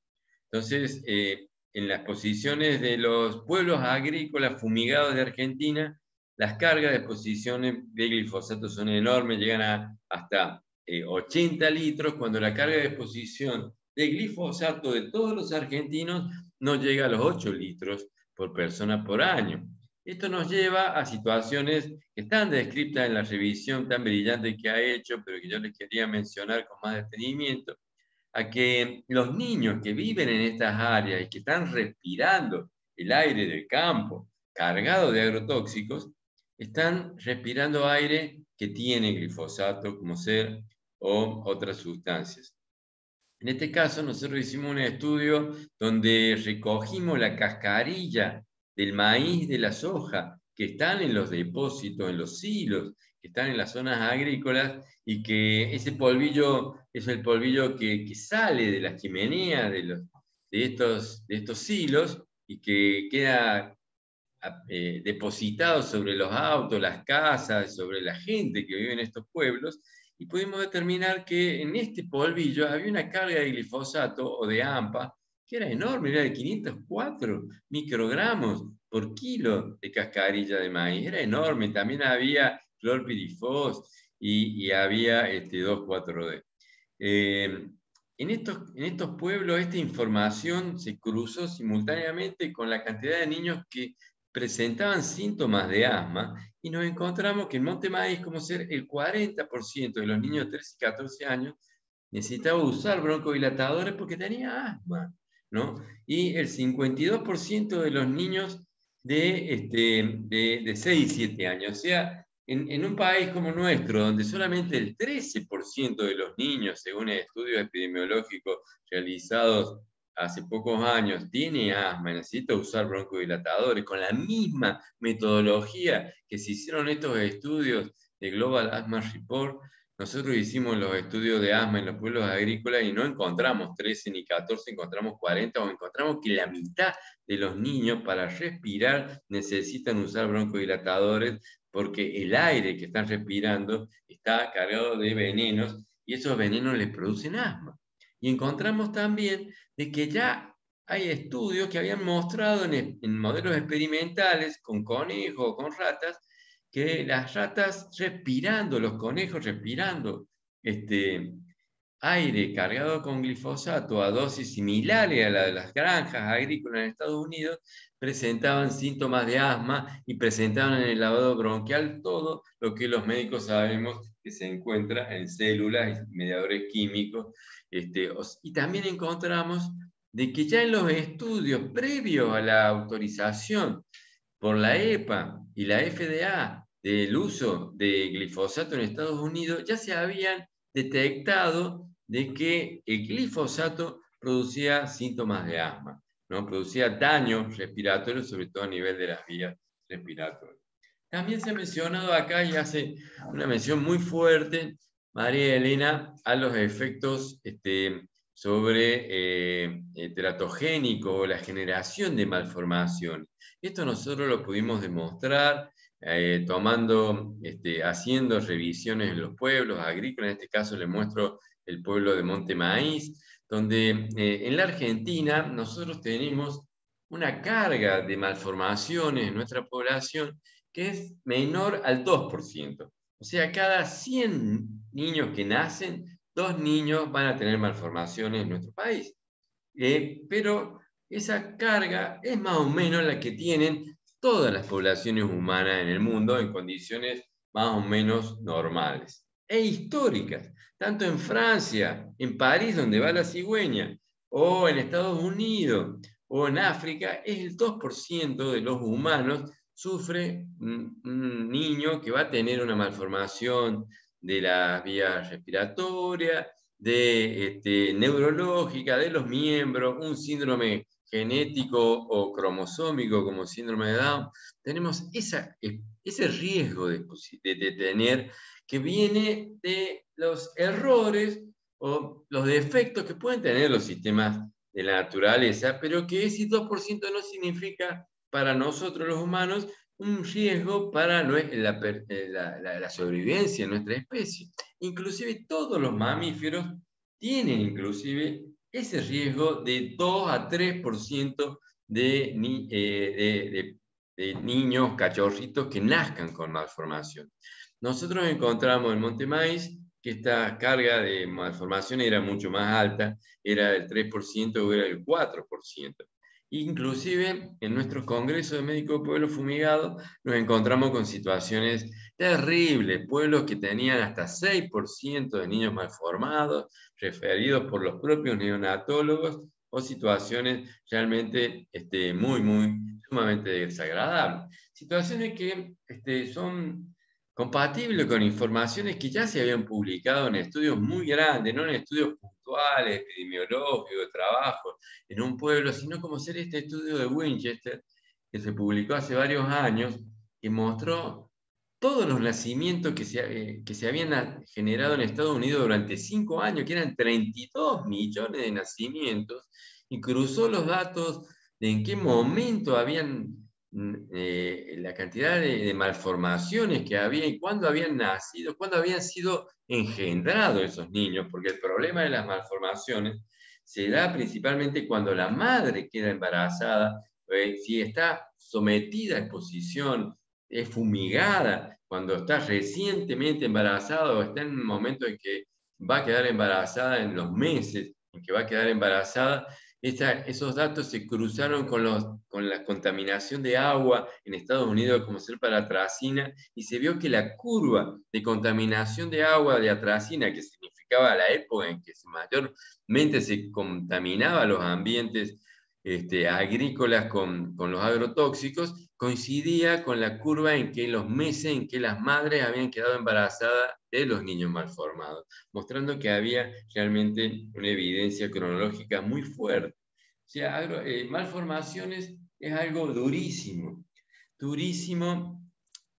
Entonces, en las posiciones de los pueblos agrícolas fumigados de Argentina, las cargas de exposiciones de glifosato son enormes, llegan hasta 80 litros, cuando la carga de exposición de glifosato de todos los argentinos no llega a los 8 litros por persona por año. Esto nos lleva a situaciones que están descritas en la revisión tan brillante que ha hecho, pero que yo les quería mencionar con más detenimiento, a que los niños que viven en estas áreas y que están respirando el aire del campo cargado de agrotóxicos, están respirando aire que tiene glifosato como ser o otras sustancias. En este caso, nosotros hicimos un estudio donde recogimos la cascarilla del maíz, de la soja, que están en los depósitos, en los silos, que están en las zonas agrícolas, y que ese polvillo es el polvillo que sale de las chimeneas de estos silos y que queda depositado sobre los autos, las casas, sobre la gente que vive en estos pueblos, y pudimos determinar que en este polvillo había una carga de glifosato o de AMPA que era enorme, era de 504 microgramos por kilo de cascarilla de maíz, era enorme. También había clorpirifos y había 2,4-D. En estos pueblos esta información se cruzó simultáneamente con la cantidad de niños que presentaban síntomas de asma, y nos encontramos que en Monte Maíz, como ser el 40% de los niños de 13 y 14 años necesitaba usar broncodilatadores porque tenía asma, ¿no? Y el 52% de los niños de 6 y 7 años. O sea, en un país como nuestro, donde solamente el 13% de los niños, según estudios epidemiológicos realizados hace pocos años, tiene asma y necesita usar broncodilatadores, con la misma metodología que se hicieron estos estudios de Global Asthma Report, nosotros hicimos los estudios de asma en los pueblos agrícolas y no encontramos 13 ni 14, encontramos 40, o encontramos que la mitad de los niños para respirar necesitan usar broncodilatadores porque el aire que están respirando está cargado de venenos y esos venenos les producen asma. Y encontramos también de que ya hay estudios que habían mostrado en modelos experimentales con conejos o con ratas, que las ratas respirando, los conejos respirando aire cargado con glifosato a dosis similares a la de las granjas agrícolas en Estados Unidos, presentaban síntomas de asma y presentaban en el lavado bronquial todo lo que los médicos sabemos que se encuentra en células y mediadores químicos. Y también encontramos de que ya en los estudios previos a la autorización por la EPA y la FDA del uso de glifosato en Estados Unidos, ya se habían detectado de que el glifosato producía síntomas de asma, ¿no? Producía daño respiratorio, sobre todo a nivel de las vías respiratorias. También se ha mencionado acá, y hace una mención muy fuerte, María Elena, a los efectos sobre teratogénico o la generación de malformaciones. Esto nosotros lo pudimos demostrar haciendo revisiones en los pueblos agrícolas. En este caso les muestro el pueblo de Monte Maíz, donde en la Argentina nosotros tenemos una carga de malformaciones en nuestra población que es menor al 2%. O sea, cada 100 niños que nacen, 2 niños van a tener malformaciones en nuestro país. Pero esa carga es más o menos la que tienen todas las poblaciones humanas en el mundo en condiciones más o menos normales e históricas, tanto en Francia, en París, donde va la cigüeña, o en Estados Unidos, o en África, es el 2% de los humanos sufre un niño que va a tener una malformación de la vía respiratoria, neurológica, de los miembros, un síndrome genético o cromosómico como síndrome de Down. Tenemos ese riesgo de tener, que viene de los errores o los defectos que pueden tener los sistemas de la naturaleza, pero que ese 2% no significa para nosotros los humanos un riesgo para la sobrevivencia de nuestra especie. Inclusive todos los mamíferos tienen inclusive ese riesgo de 2 a 3% de niños, cachorritos que nazcan con malformación. Nosotros encontramos en Monte Maíz que esta carga de malformación era mucho más alta, era del 3% o era del 4%. Inclusive en nuestros congresos de médicos de pueblos fumigados nos encontramos con situaciones terribles, pueblos que tenían hasta 6% de niños malformados, referidos por los propios neonatólogos, o situaciones realmente sumamente desagradables. Situaciones que son compatibles con informaciones que ya se habían publicado en estudios muy grandes, no en estudios puntuales, epidemiológicos, de trabajo, en un pueblo, sino como ser este estudio de Winchester, que se publicó hace varios años, que mostró todos los nacimientos que se habían generado en Estados Unidos durante 5 años, que eran 32 millones de nacimientos, y cruzó los datos de en qué momento habían la cantidad de malformaciones que había y cuándo habían nacido, cuándo habían sido engendrados esos niños, porque el problema de las malformaciones se da principalmente cuando la madre queda embarazada, si está sometida a exposición, es fumigada, cuando está recientemente embarazada o está en un momento en que va a quedar embarazada, en los meses en que va a quedar embarazada. Esos datos se cruzaron con la contaminación de agua en Estados Unidos, como ser para atracina, y se vio que la curva de contaminación de agua de atracina, que significaba la época en que mayormente se contaminaba los ambientes agrícolas con los agrotóxicos, coincidía con la curva en que los meses en que las madres habían quedado embarazadas de los niños malformados, mostrando que había realmente una evidencia cronológica muy fuerte. O sea, malformaciones es algo durísimo, durísimo,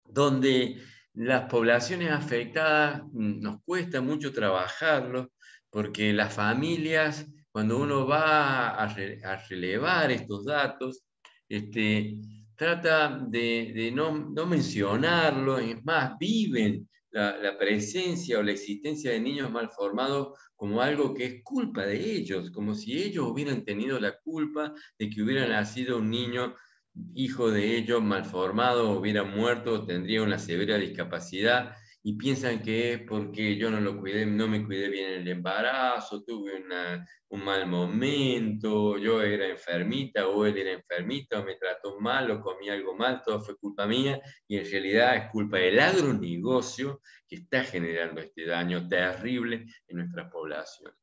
donde las poblaciones afectadas nos cuesta mucho trabajarlo, porque las familias, cuando uno va a relevar estos datos, trata de no mencionarlo, es más, viven la presencia o la existencia de niños malformados como algo que es culpa de ellos, como si ellos hubieran tenido la culpa de que hubiera nacido un niño hijo de ellos malformado, hubiera muerto, tendría una severa discapacidad, y piensan que es porque yo no lo cuidé, no me cuidé bien en el embarazo, tuve un mal momento, yo era enfermita o él era enfermita, o me trató mal o comí algo mal, todo fue culpa mía, y en realidad es culpa del agronegocio que está generando este daño terrible en nuestras poblaciones.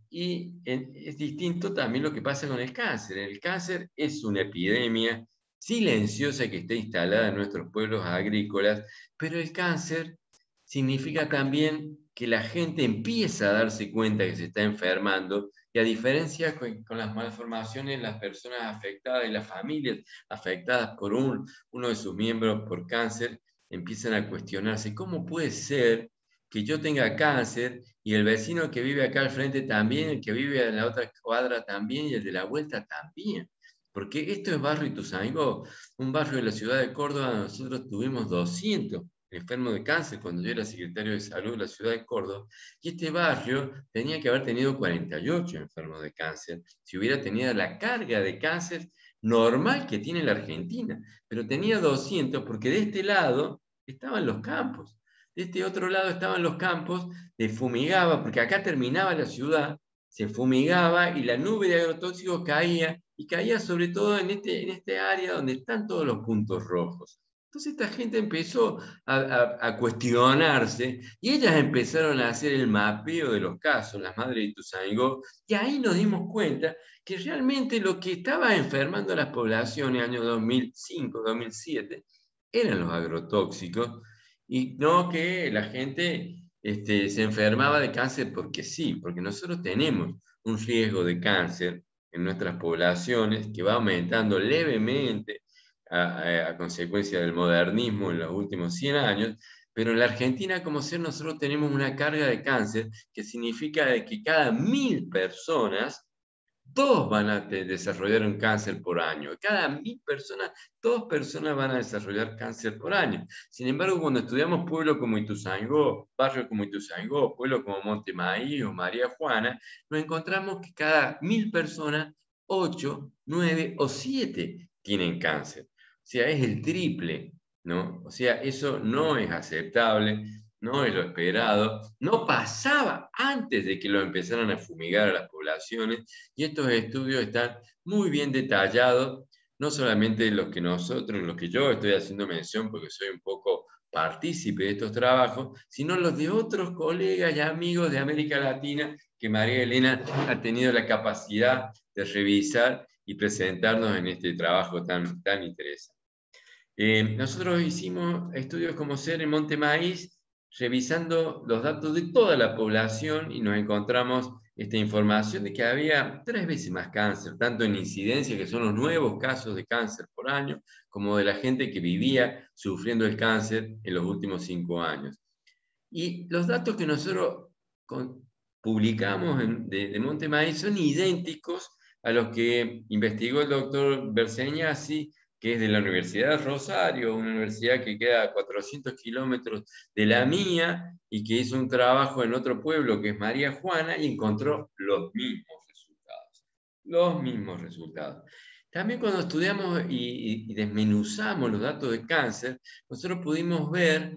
Y es distinto también lo que pasa con el cáncer. El cáncer es una epidemia silenciosa que está instalada en nuestros pueblos agrícolas, pero el cáncer significa también que la gente empieza a darse cuenta que se está enfermando, y a diferencia con las malformaciones, las personas afectadas y las familias afectadas por uno de sus miembros por cáncer empiezan a cuestionarse: ¿cómo puede ser que yo tenga cáncer y el vecino que vive acá al frente también, el que vive en la otra cuadra también, y el de la vuelta también? Porque esto es Barrio Ituzaingó, un barrio de la ciudad de Córdoba. Nosotros tuvimos 200 enfermos de cáncer cuando yo era secretario de salud de la ciudad de Córdoba, y este barrio tenía que haber tenido 48 enfermos de cáncer si hubiera tenido la carga de cáncer normal que tiene la Argentina, pero tenía 200 porque de este lado estaban los campos. De este otro lado estaban los campos, se fumigaba, porque acá terminaba la ciudad, se fumigaba y la nube de agrotóxicos caía, y caía sobre todo en este área donde están todos los puntos rojos. Entonces esta gente empezó a cuestionarse, y ellas empezaron a hacer el mapeo de los casos, las madres de Ituzaingó, y ahí nos dimos cuenta que realmente lo que estaba enfermando a las poblaciones en el año 2005, 2007, eran los agrotóxicos, y no que la gente se enfermaba de cáncer porque sí, porque nosotros tenemos un riesgo de cáncer en nuestras poblaciones que va aumentando levemente a consecuencia del modernismo en los últimos 100 años, pero en la Argentina, como ser, nosotros tenemos una carga de cáncer que significa de que cada 1000 personas, 2 van a desarrollar un cáncer por año. Cada 1000 personas, 2 personas van a desarrollar cáncer por año. Sin embargo, cuando estudiamos pueblos como Ituzaingó, barrios como Ituzaingó, pueblos como Monte Maíz o María Juana, nos encontramos que cada 1000 personas, 8, 9 o 7 tienen cáncer. O sea, es el triple, ¿no? O sea, eso no es aceptable, no es lo esperado, no pasaba antes de que lo empezaran a fumigar a las poblaciones, y estos estudios están muy bien detallados, no solamente los que nosotros, los que yo estoy haciendo mención, porque soy un poco partícipe de estos trabajos, sino los de otros colegas y amigos de América Latina que María Elena ha tenido la capacidad de revisar y presentarnos en este trabajo tan interesante. Nosotros hicimos estudios como SER en Monte Maíz, revisando los datos de toda la población, y nos encontramos esta información de que había 3 veces más cáncer, tanto en incidencia, que son los nuevos casos de cáncer por año, como de la gente que vivía sufriendo el cáncer en los últimos 5 años. Y los datos que nosotros publicamos de Monte Maíz son idénticos a los que investigó el doctor Berseñasi, que es de la Universidad de Rosario, una universidad que queda a 400 kilómetros de la mía, y que hizo un trabajo en otro pueblo que es María Juana, y encontró los mismos resultados. Los mismos resultados. También cuando estudiamos y desmenuzamos los datos de cáncer, nosotros pudimos ver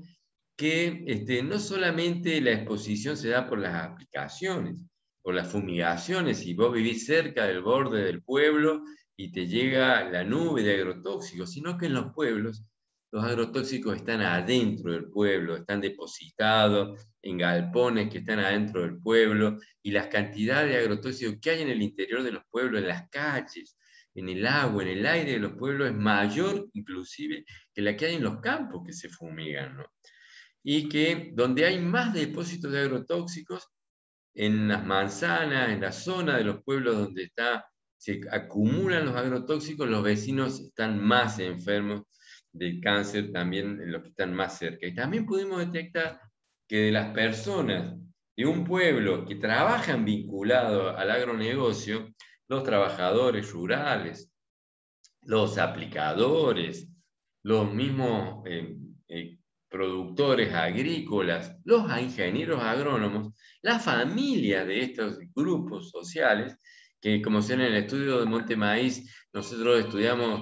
que no solamente la exposición se da por las aplicaciones, por las fumigaciones, si vos vivís cerca del borde del pueblo y te llega la nube de agrotóxicos, sino que en los pueblos los agrotóxicos están adentro del pueblo, están depositados en galpones que están adentro del pueblo, y las cantidades de agrotóxicos que hay en el interior de los pueblos, en las calles, en el agua, en el aire de los pueblos, es mayor inclusive que la que hay en los campos que se fumigan, ¿no? Y que donde hay más depósitos de agrotóxicos, en las manzanas, en la zona de los pueblos donde se acumulan los agrotóxicos, los vecinos están más enfermos del cáncer, también en los que están más cerca. Y también pudimos detectar que de las personas de un pueblo que trabajan vinculados al agronegocio, los trabajadores rurales, los aplicadores, los mismos productores agrícolas, los ingenieros agrónomos, la familia de estos grupos sociales, que como se en el estudio de Monte Maíz, nosotros estudiamos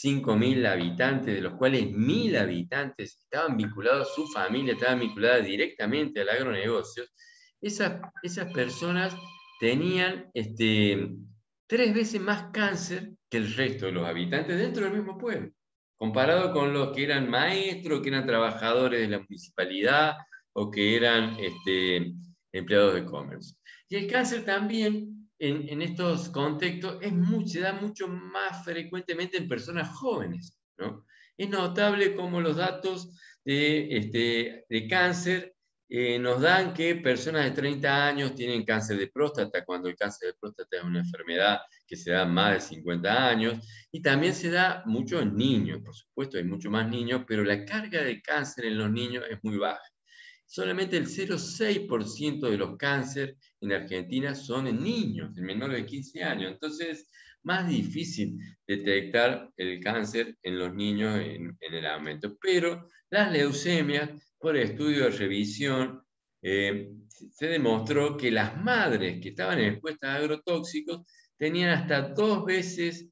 5.000 habitantes, de los cuales 1.000 habitantes estaban vinculados, su familia estaba vinculada directamente al agronegocio. Esas personas tenían 3 veces más cáncer que el resto de los habitantes dentro del mismo pueblo, comparado con los que eran maestros, que eran trabajadores de la municipalidad o que eran empleados de comercio. Y el cáncer también, en estos contextos, se da mucho más frecuentemente en personas jóvenes, ¿no? Es notable cómo los datos de cáncer nos dan que personas de 30 años tienen cáncer de próstata, cuando el cáncer de próstata es una enfermedad que se da más de 50 años, y también se da mucho en niños, por supuesto, hay mucho más niños, pero la carga de cáncer en los niños es muy baja. Solamente el 0,6% de los cánceres en Argentina son en niños, en menores de 15 años. Entonces, más difícil detectar el cáncer en los niños en el aumento. Pero las leucemias, por estudio de revisión, se demostró que las madres que estaban expuestas a agrotóxicos tenían hasta 2 veces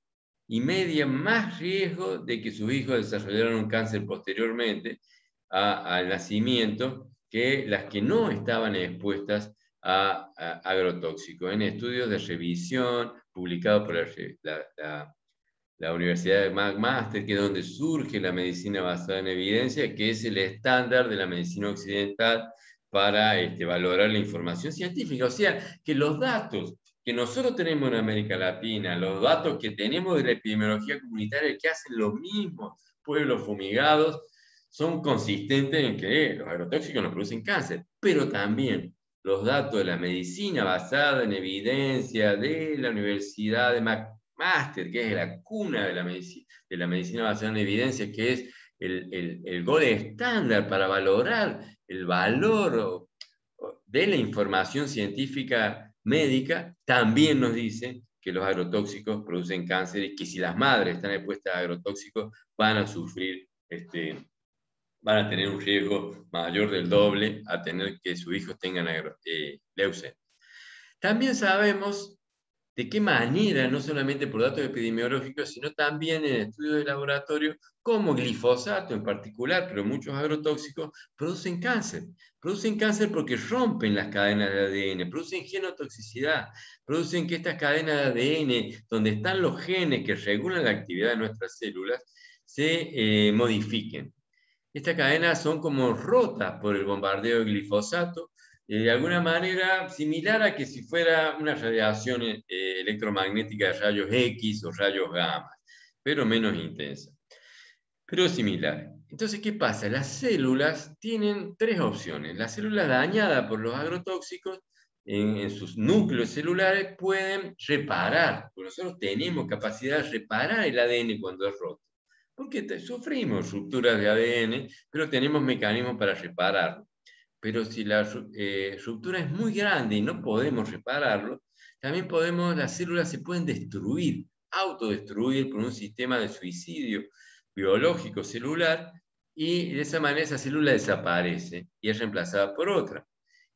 y media más riesgo de que sus hijos desarrollaran un cáncer posteriormente al nacimiento que las que no estaban expuestas a agrotóxicos. En estudios de revisión publicados por la Universidad de McMaster, que es donde surge la medicina basada en evidencia, que es el estándar de la medicina occidental para valorar la información científica. O sea, que los datos que nosotros tenemos en América Latina, los datos que tenemos de la epidemiología comunitaria que hacen los mismos pueblos fumigados, son consistentes en que los agrotóxicos nos producen cáncer, pero también los datos de la medicina basada en evidencia de la Universidad de McMaster, que es la cuna de la medicina basada en evidencia, que es el gold estándar para valorar el valor de la información científica médica, también nos dice que los agrotóxicos producen cáncer y que si las madres están expuestas a agrotóxicos van a sufrir van a tener un riesgo mayor del doble a tener que sus hijos tengan leucemia. También sabemos de qué manera, no solamente por datos epidemiológicos, sino también en estudios de laboratorio, cómo glifosato en particular, pero muchos agrotóxicos, producen cáncer. Producen cáncer porque rompen las cadenas de ADN, producen genotoxicidad, producen que estas cadenas de ADN, donde están los genes que regulan la actividad de nuestras células, se modifiquen. Estas cadenas son como rotas por el bombardeo de glifosato, de alguna manera similar a que si fuera una radiación electromagnética de rayos X o rayos gamma, pero menos intensa, pero similar. Entonces, ¿qué pasa? Las células tienen tres opciones. Las células dañadas por los agrotóxicos en sus núcleos celulares pueden reparar, porque nosotros tenemos capacidad de reparar el ADN cuando es roto, porque sufrimos rupturas de ADN, pero tenemos mecanismos para repararlo. Pero si la ruptura es muy grande y no podemos repararlo, también las células se pueden destruir, autodestruir por un sistema de suicidio biológico celular, y de esa manera esa célula desaparece y es reemplazada por otra.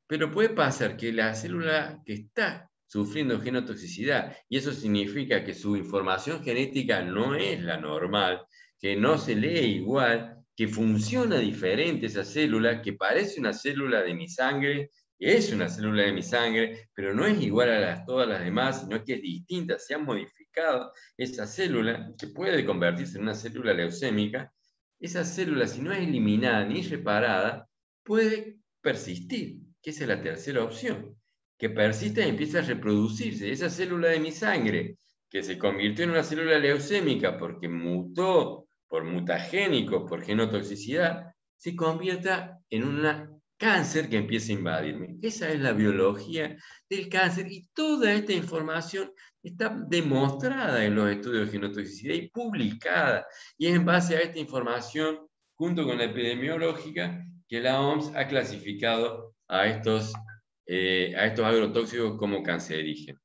Pero puede pasar que la célula que está sufriendo genotoxicidad, y eso significa que su información genética no es la normal, que no se lee igual, que funciona diferente esa célula, que parece una célula de mi sangre, que es una célula de mi sangre, pero no es igual a todas las demás, sino que es distinta, se ha modificado esa célula, que puede convertirse en una célula leucémica. Esa célula, si no es eliminada ni reparada, puede persistir, que esa es la tercera opción, que persista y empieza a reproducirse. Esa célula de mi sangre, que se convirtió en una célula leucémica porque mutó por mutagénico, por genotoxicidad, se convierta en un cáncer que empieza a invadirme. Esa es la biología del cáncer, y toda esta información está demostrada en los estudios de genotoxicidad y publicada, y es en base a esta información, junto con la epidemiológica, que la OMS ha clasificado a estos agrotóxicos como cancerígenos.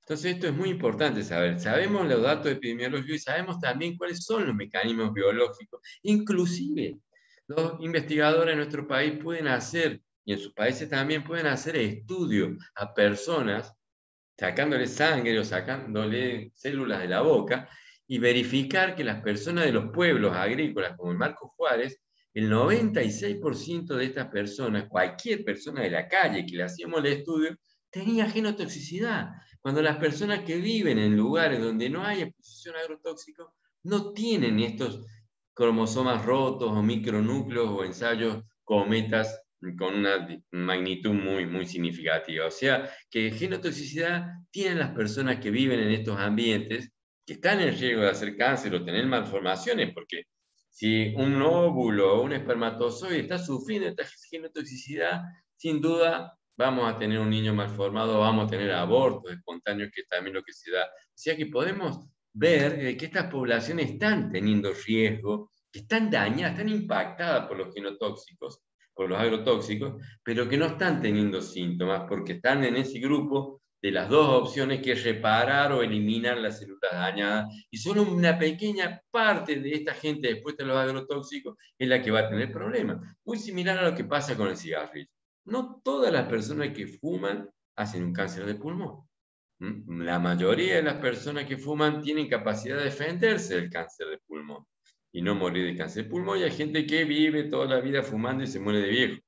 Entonces esto es muy importante saber. Sabemos los datos epidemiológicos y sabemos también cuáles son los mecanismos biológicos. Inclusive los investigadores en nuestro país pueden hacer, y en sus países también pueden hacer estudios a personas, sacándole sangre o sacándole células de la boca, y verificar que las personas de los pueblos agrícolas, como el Marco Juárez, el 96% de estas personas, cualquier persona de la calle que le hacíamos el estudio, tenía genotoxicidad. Cuando las personas que viven en lugares donde no hay exposición a agrotóxicos no tienen estos cromosomas rotos o micronúcleos o ensayos cometas con una magnitud muy, muy significativa. O sea, que genotoxicidad tienen las personas que viven en estos ambientes, que están en riesgo de hacer cáncer o tener malformaciones, porque si un óvulo o un espermatozoide está sufriendo esta genotoxicidad, sin duda vamos a tener un niño malformado, vamos a tener abortos espontáneos, que es también lo que se da. O sea que podemos ver que estas poblaciones están teniendo riesgo, que están dañadas, están impactadas por los genotóxicos, por los agrotóxicos, pero que no están teniendo síntomas porque están en ese grupo de las dos opciones, que es reparar o eliminar las células dañadas, y solo una pequeña parte de esta gente expuesta a los agrotóxicos es la que va a tener problemas. Muy similar a lo que pasa con el cigarrillo. No todas las personas que fuman hacen un cáncer de pulmón. La mayoría de las personas que fuman tienen capacidad de defenderse del cáncer de pulmón y no morir de cáncer de pulmón, y hay gente que vive toda la vida fumando y se muere de viejo.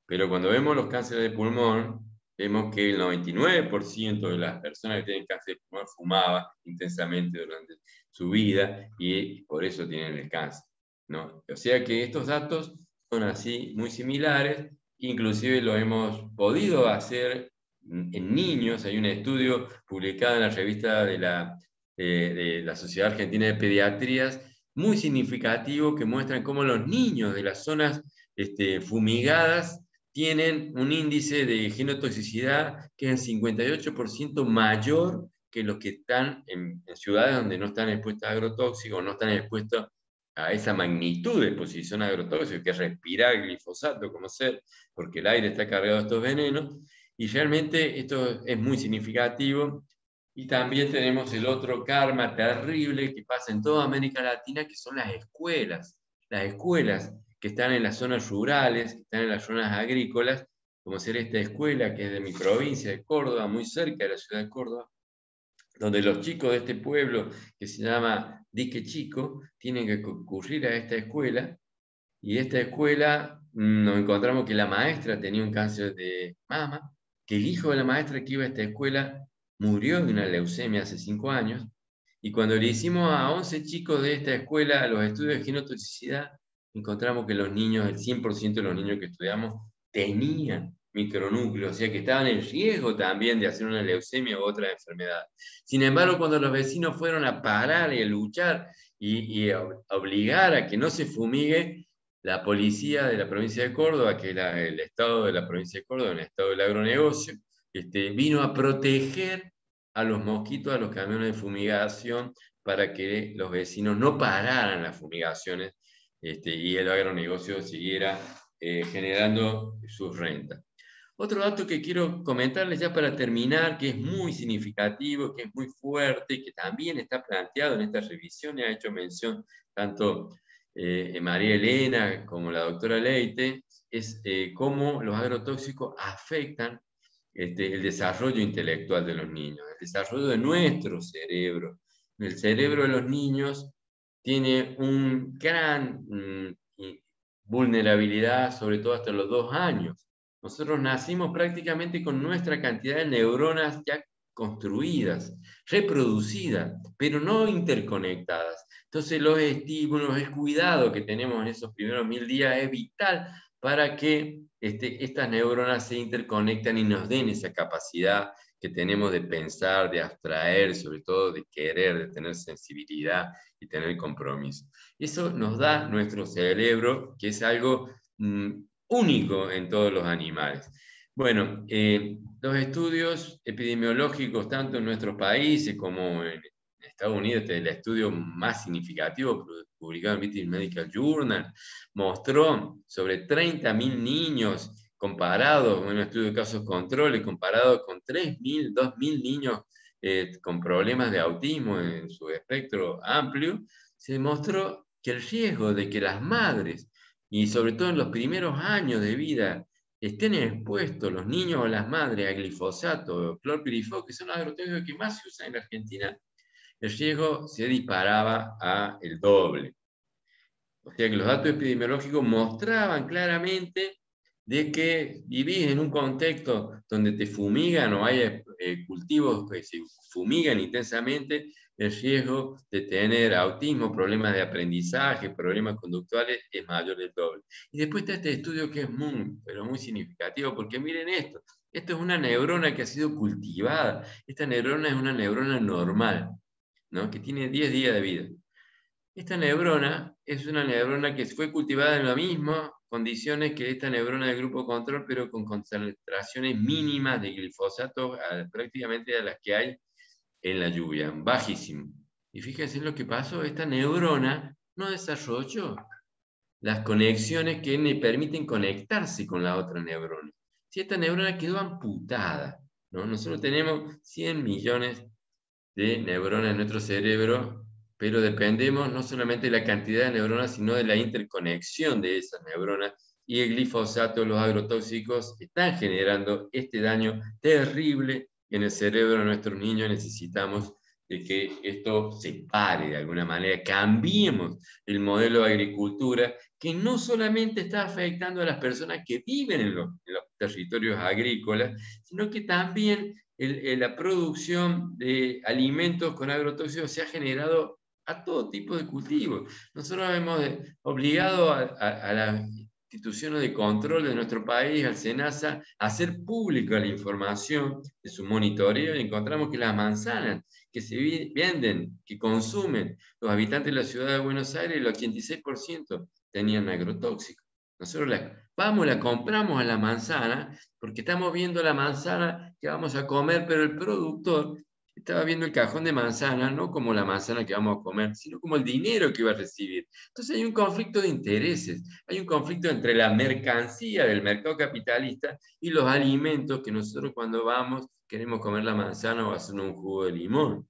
Pero cuando vemos los cánceres de pulmón, vemos que el 99% de las personas que tienen cáncer de pulmón fumaba intensamente durante su vida, y por eso tienen el cáncer, ¿no? O sea que estos datos son así muy similares, inclusive lo hemos podido hacer en niños. Hay un estudio publicado en la revista de la Sociedad Argentina de Pediatrías, muy significativo, que muestran cómo los niños de las zonas fumigadas tienen un índice de genotoxicidad que es en 58% mayor que los que están en ciudades donde no están expuestos a agrotóxicos, no están expuestos a esa magnitud de exposición a agrotóxicos, que es respirar glifosato como ser, porque el aire está cargado de estos venenos. Y realmente esto es muy significativo. Y también tenemos el otro karma terrible que pasa en toda América Latina, que son las escuelas. Las escuelas que están en las zonas rurales, que están en las zonas agrícolas, como ser esta escuela que es de mi provincia de Córdoba, muy cerca de la ciudad de Córdoba, donde los chicos de este pueblo, que se llama Dique Chico, tienen que concurrir a esta escuela, y esta escuela nos encontramos que la maestra tenía un cáncer de mama, que el hijo de la maestra que iba a esta escuela murió de una leucemia hace 5 años, y cuando le hicimos a 11 chicos de esta escuela los estudios de genotoxicidad, encontramos que los niños, el 100% de los niños que estudiamos, tenían micronúcleos, o sea que estaban en riesgo también de hacer una leucemia u otra enfermedad. Sin embargo, cuando los vecinos fueron a parar y a luchar y a obligar a que no se fumigue, la policía de la provincia de Córdoba, que era el estado de la provincia de Córdoba, el estado del agronegocio, vino a proteger a los mosquitos, a los camiones de fumigación, para que los vecinos no pararan las fumigaciones y el agronegocio siguiera generando sus rentas. Otro dato que quiero comentarles ya para terminar, que es muy significativo, que es muy fuerte, que también está planteado en esta revisión, y ha hecho mención tanto María Elena como la doctora Leite, es cómo los agrotóxicos afectan el desarrollo intelectual de los niños, el desarrollo de nuestro cerebro. El cerebro de los niños tiene un gran vulnerabilidad, sobre todo hasta los 2 años. Nosotros nacimos prácticamente con nuestra cantidad de neuronas ya construidas, reproducidas, pero no interconectadas. Entonces los estímulos, el cuidado que tenemos en esos primeros 1000 días es vital para que estas neuronas se interconecten y nos den esa capacidad que tenemos de pensar, de abstraer, sobre todo de querer, de tener sensibilidad y tener compromiso. Eso nos da nuestro cerebro, que es algo único en todos los animales. Bueno, los estudios epidemiológicos, tanto en nuestros países como en Estados Unidos, el estudio más significativo publicado en British Medical Journal, mostró sobre 30.000 niños comparados, en un estudio de casos controles, comparados con 3.000, 2.000 niños con problemas de autismo en su espectro amplio, se demostró que el riesgo de que las madres, y sobre todo en los primeros años de vida, estén expuestos los niños o las madres a glifosato o clorpirifos, que son los agrotóxicos que más se usan en la Argentina, el riesgo se disparaba a el doble. O sea que los datos epidemiológicos mostraban claramente de que vivís en un contexto donde te fumigan o hay cultivos que se fumigan intensamente, el riesgo de tener autismo, problemas de aprendizaje, problemas conductuales es mayor del doble. Y después está este estudio que es muy, pero muy significativo, porque miren esto es una neurona que ha sido cultivada. Esta neurona es una neurona normal, ¿no? Que tiene 10 días de vida. Esta neurona es una neurona que fue cultivada en las mismas condiciones que esta neurona del grupo control, pero con concentraciones mínimas de glifosato, prácticamente a las que hay en la lluvia, bajísimo. Y fíjense lo que pasó, esta neurona no desarrolló las conexiones que le permiten conectarse con la otra neurona. Si esta neurona quedó amputada, ¿no? Nosotros tenemos 100 millones de neuronas en nuestro cerebro, pero dependemos no solamente de la cantidad de neuronas, sino de la interconexión de esas neuronas, y el glifosato, los agrotóxicos, están generando este daño terrible en el cerebro de nuestros niños. Necesitamos de que esto se pare de alguna manera, cambiemos el modelo de agricultura, que no solamente está afectando a las personas que viven en los territorios agrícolas, sino que también la producción de alimentos con agrotóxicos se ha generado a todo tipo de cultivos. Nosotros hemos obligado a las instituciones de control de nuestro país, al SENASA, a hacer pública la información de su monitoreo, y encontramos que las manzanas que se venden, que consumen los habitantes de la ciudad de Buenos Aires, el 86% tenían agrotóxicos. Nosotros la compramos a la manzana porque estamos viendo la manzana que vamos a comer, pero el productor estaba viendo el cajón de manzana no como la manzana que vamos a comer, sino como el dinero que va a recibir. Entonces hay un conflicto de intereses, hay un conflicto entre la mercancía del mercado capitalista y los alimentos que nosotros cuando vamos queremos comer la manzana o hacer un jugo de limón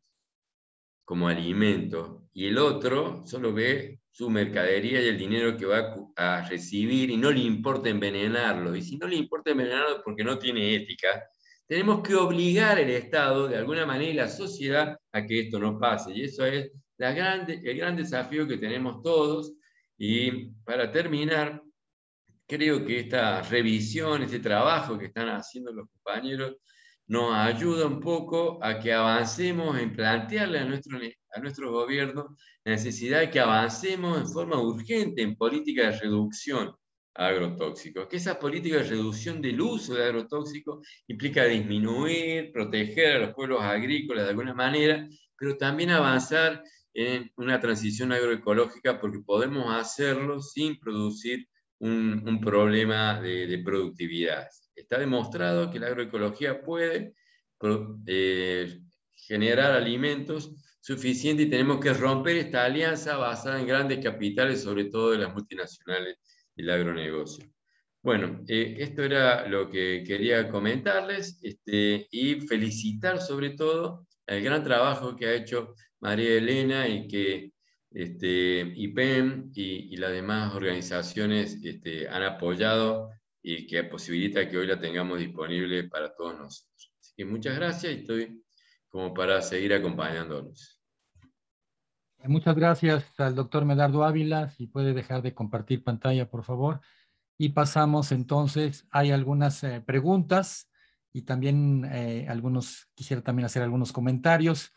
como alimento, y el otro solo ve su mercadería y el dinero que va a recibir y no le importa envenenarlo. Y si no le importa envenenarlo porque no tiene ética, tenemos que obligar al Estado, de alguna manera, y la sociedad, a que esto no pase. Y eso es el gran desafío que tenemos todos. Y para terminar, creo que esta revisión, este trabajo que están haciendo los compañeros, nos ayuda un poco a que avancemos en plantearle a nuestro gobierno la necesidad de que avancemos en forma urgente en políticas de reducción a agrotóxicos, que esa política de reducción del uso de agrotóxicos implica disminuir, proteger a los pueblos agrícolas de alguna manera, pero también avanzar en una transición agroecológica, porque podemos hacerlo sin producir un problema de productividad. Está demostrado que la agroecología puede generar alimentos suficientes y tenemos que romper esta alianza basada en grandes capitales, sobre todo de las multinacionales del agronegocio. Bueno, esto era lo que quería comentarles y felicitar sobre todo el gran trabajo que ha hecho María Elena y que IPEM y las demás organizaciones han apoyado y que posibilita que hoy la tengamos disponible para todos nosotros. Así que muchas gracias y estoy como para seguir acompañándolos. Muchas gracias al doctor Medardo Ávila. Si puede dejar de compartir pantalla, por favor. Y pasamos entonces, hay algunas preguntas y también quisiera también hacer algunos comentarios.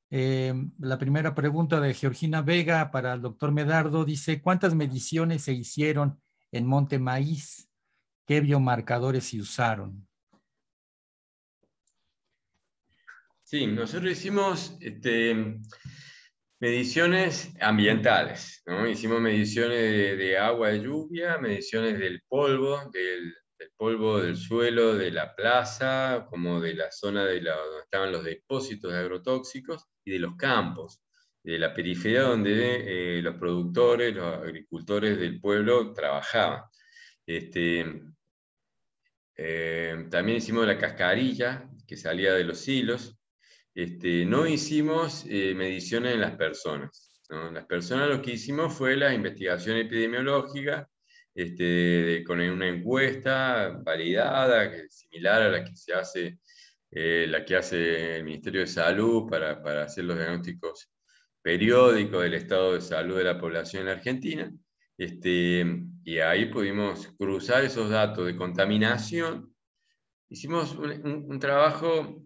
La primera pregunta de Georgina Vega para el doctor Medardo dice, ¿cuántas mediciones se hicieron en Monte Maíz? ¿Qué biomarcadores se usaron? Sí, nosotros hicimos mediciones ambientales, ¿no? Hicimos mediciones de agua de lluvia, mediciones del polvo, del polvo del suelo, de la plaza, como de la zona donde estaban los depósitos de agrotóxicos, y de los campos, de la periferia donde los productores, los agricultores del pueblo trabajaban. También hicimos la cascarilla que salía de los hilos. No hicimos mediciones en las personas, ¿no? En las personas lo que hicimos fue la investigación epidemiológica con una encuesta validada, similar a la que hace el Ministerio de Salud para hacer los diagnósticos periódicos del estado de salud de la población en Argentina. Y ahí pudimos cruzar esos datos de contaminación. Hicimos un trabajo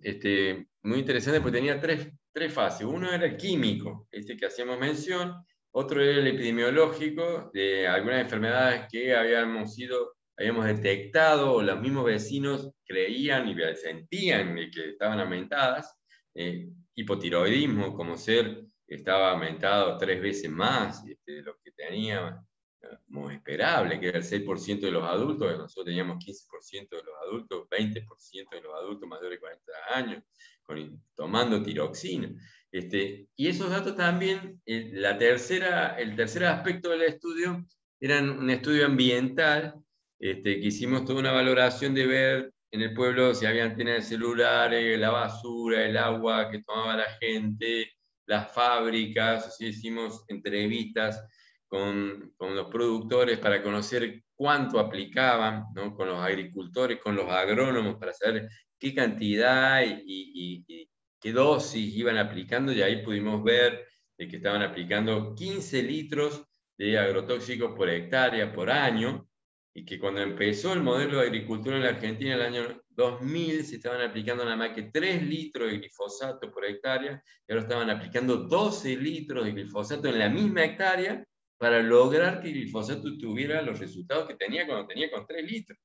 muy interesante porque tenía tres fases. Uno era el químico, que hacíamos mención. Otro era el epidemiológico, de algunas enfermedades que habíamos detectado, o los mismos vecinos creían y sentían que estaban aumentadas. Hipotiroidismo, como estaba aumentado 3 veces más de lo que teníamos esperable, que era el 6% de los adultos, nosotros teníamos 15% de los adultos, 20% de los adultos mayores de 40 años, tomando tiroxina. Y esos datos también, el tercer aspecto del estudio, era un estudio ambiental, que hicimos toda una valoración de ver en el pueblo si había antenas de celulares, la basura, el agua que tomaba la gente, las fábricas, así hicimos entrevistas con los productores para conocer cuánto aplicaban, ¿no? Con los agricultores, con los agrónomos, para saber qué cantidad y qué dosis iban aplicando, y ahí pudimos ver que estaban aplicando 15 litros de agrotóxicos por hectárea por año, y que cuando empezó el modelo de agricultura en la Argentina en el año 2000 se estaban aplicando nada más que 3 litros de glifosato por hectárea, y ahora estaban aplicando 12 litros de glifosato en la misma hectárea, para lograr que el glifosato tuviera los resultados que tenía cuando tenía con 3 litros.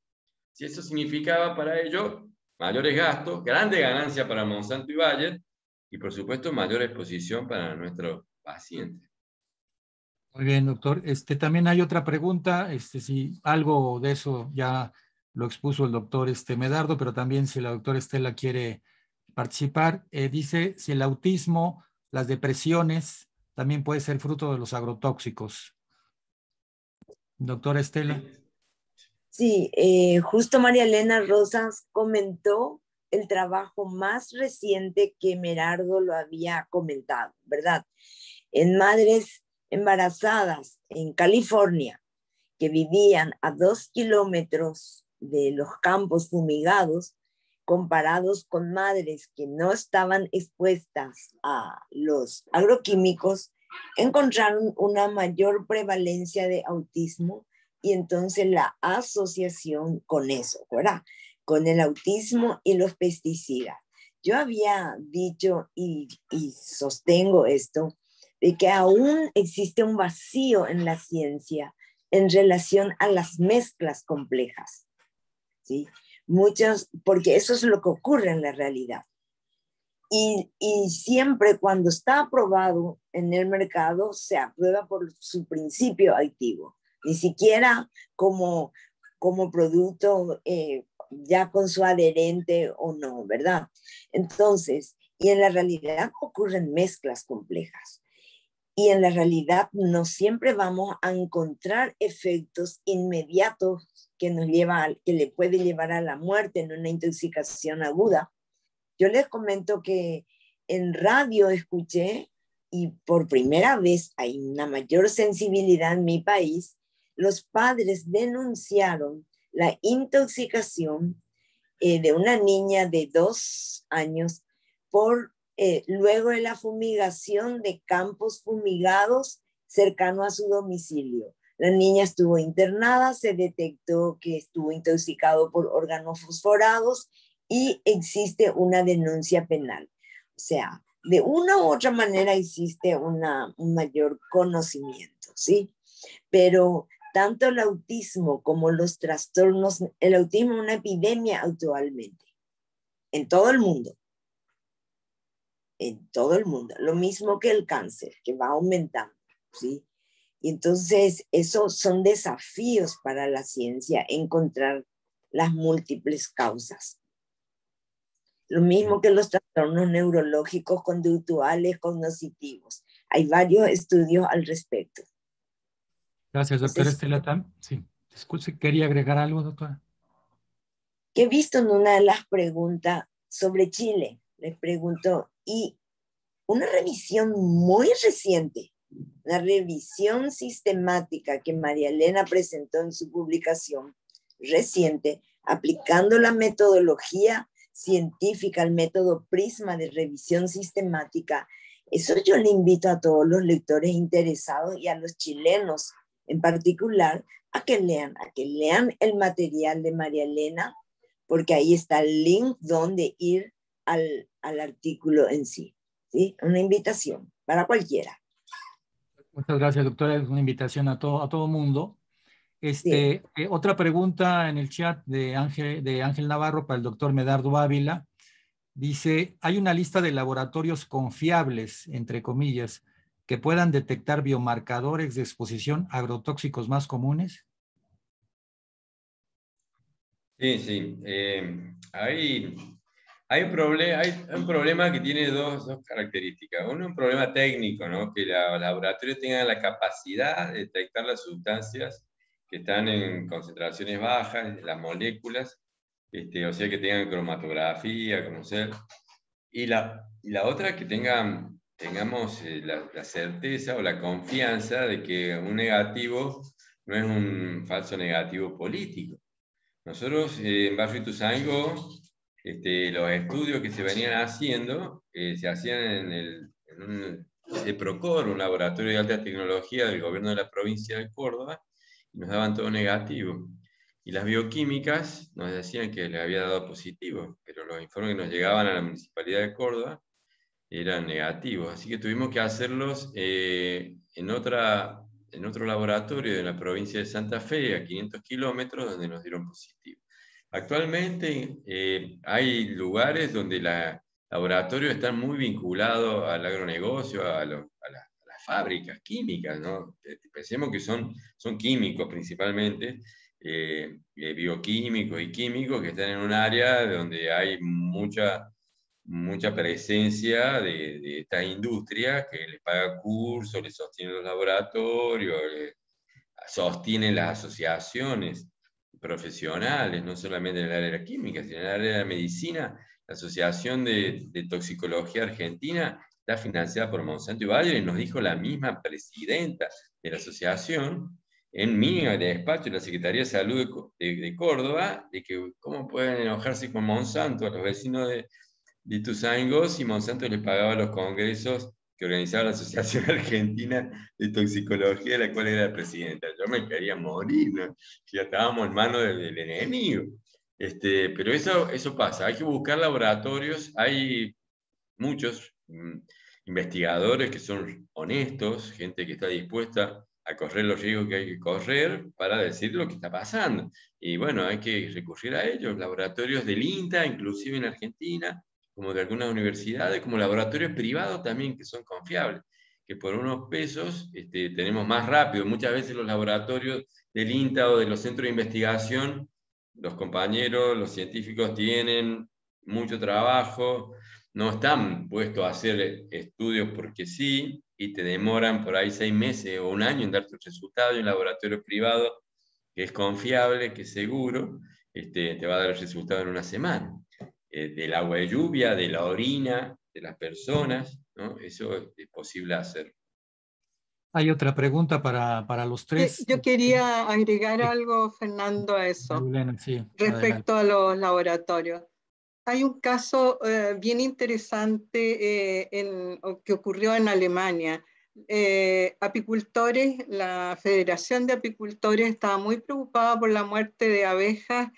Si eso significaba para ellos mayores gastos, grandes ganancias para Monsanto y Bayer, y por supuesto mayor exposición para nuestros pacientes. Muy bien, doctor. También hay otra pregunta, si algo de eso ya lo expuso el doctor Medardo, pero también si la doctora Estela quiere participar, dice si el autismo, las depresiones, también puede ser fruto de los agrotóxicos. Doctora Estela. Sí, justo María Elena Rosas comentó el trabajo más reciente que Medardo lo había comentado, ¿verdad? En madres embarazadas en California que vivían a 2 kilómetros de los campos fumigados, comparados con madres que no estaban expuestas a los agroquímicos, encontraron una mayor prevalencia de autismo y entonces la asociación con eso, ¿verdad? Con el autismo y los pesticidas. Yo había dicho y sostengo esto, de que aún existe un vacío en la ciencia en relación a las mezclas complejas, ¿sí? Muchas, porque eso es lo que ocurre en la realidad. Y siempre cuando está aprobado en el mercado, se aprueba por su principio activo, ni siquiera como producto ya con su adherente o no, ¿verdad? Entonces, y en la realidad ocurren mezclas complejas. Y en la realidad no siempre vamos a encontrar efectos inmediatos que le puede llevar a la muerte en una intoxicación aguda. Yo les comento que en radio escuché, y por primera vez hay una mayor sensibilidad en mi país, los padres denunciaron la intoxicación de una niña de 2 años por luego de la fumigación de campos fumigados cercano a su domicilio. La niña estuvo internada, se detectó que estuvo intoxicado por organofosforados y existe una denuncia penal. O sea, de una u otra manera existe un mayor conocimiento, ¿sí? Pero tanto el autismo como los trastornos, el autismo es una epidemia actualmente, en todo el mundo. En todo el mundo, lo mismo que el cáncer, que va aumentando, ¿sí? Y entonces, esos son desafíos para la ciencia, encontrar las múltiples causas. Lo mismo que los trastornos neurológicos, conductuales, cognitivos. Hay varios estudios al respecto. Gracias, doctora Estela Tam. Sí, disculpe, ¿quería agregar algo, doctora? Que he visto en una de las preguntas sobre Chile, les pregunto, y una revisión muy reciente, una revisión sistemática que María Elena presentó en su publicación reciente, aplicando la metodología científica, el método Prisma de revisión sistemática. Eso yo le invito a todos los lectores interesados y a los chilenos en particular a que lean el material de María Elena, porque ahí está el link donde ir al artículo en sí. ¿Sí? Una invitación para cualquiera. Muchas gracias, doctora. Es una invitación a todo mundo. Sí. Otra pregunta en el chat de Ángel Navarro para el doctor Medardo Ávila. Dice, ¿hay una lista de laboratorios confiables, entre comillas, que puedan detectar biomarcadores de exposición a agrotóxicos más comunes? Sí. Hay un problema que tiene dos características. Uno, un problema técnico, ¿no? Que los laboratorios tengan la capacidad de detectar las sustancias que están en concentraciones bajas, las moléculas, o sea, que tengan cromatografía, conocer. Y la otra, que tengamos la certeza o la confianza de que un negativo no es un falso negativo político. Nosotros en Barrio Ituzaingó, los estudios que se venían haciendo, se hacían en el PROCOR, un laboratorio de alta tecnología del gobierno de la provincia de Córdoba, y nos daban todo negativo. Y las bioquímicas nos decían que les había dado positivo, pero los informes que nos llegaban a la Municipalidad de Córdoba eran negativos. Así que tuvimos que hacerlos en otro laboratorio de la provincia de Santa Fe, a 500 kilómetros, donde nos dieron positivo. Actualmente hay lugares donde los laboratorios están muy vinculados al agronegocio, a las fábricas químicas, ¿no? Pensemos que son químicos principalmente, bioquímicos y químicos que están en un área donde hay mucha presencia de esta industria que les paga cursos, les sostiene los laboratorios, sostiene las asociaciones profesionales, no solamente en el área de la química, sino en el área de la medicina. La Asociación de Toxicología Argentina está financiada por Monsanto y Bayer, y nos dijo la misma presidenta de la asociación en mi despacho, en la Secretaría de Salud de Córdoba, de que cómo pueden enojarse con Monsanto, a los vecinos de Ituzaingó, si Monsanto les pagaba los congresos que organizaba la Asociación Argentina de Toxicología, de la cual era presidenta. Yo me quería morir, ¿no? Ya estábamos en manos del enemigo. Pero eso pasa, hay que buscar laboratorios, hay muchos investigadores que son honestos, gente que está dispuesta a correr los riesgos que hay que correr para decir lo que está pasando. Y bueno, hay que recurrir a ellos, laboratorios del INTA, inclusive en Argentina, como de algunas universidades, como laboratorios privados también que son confiables, que por unos pesos tenemos más rápido. Muchas veces los laboratorios del INTA o de los centros de investigación, los compañeros, los científicos tienen mucho trabajo, no están puestos a hacer estudios porque sí, y te demoran por ahí 6 meses o un año en darte un resultado, y un laboratorio privado que es confiable, que es seguro, te va a dar el resultado en una semana. Del agua de lluvia, de la orina, de las personas, ¿no? Eso es posible hacer. Hay otra pregunta para los tres. Yo quería agregar Sí. algo, Fernando, a eso, Elena, sí, respecto a los laboratorios. Hay un caso bien interesante que ocurrió en Alemania. Apicultores, la Federación de Apicultores estaba muy preocupada por la muerte de abejas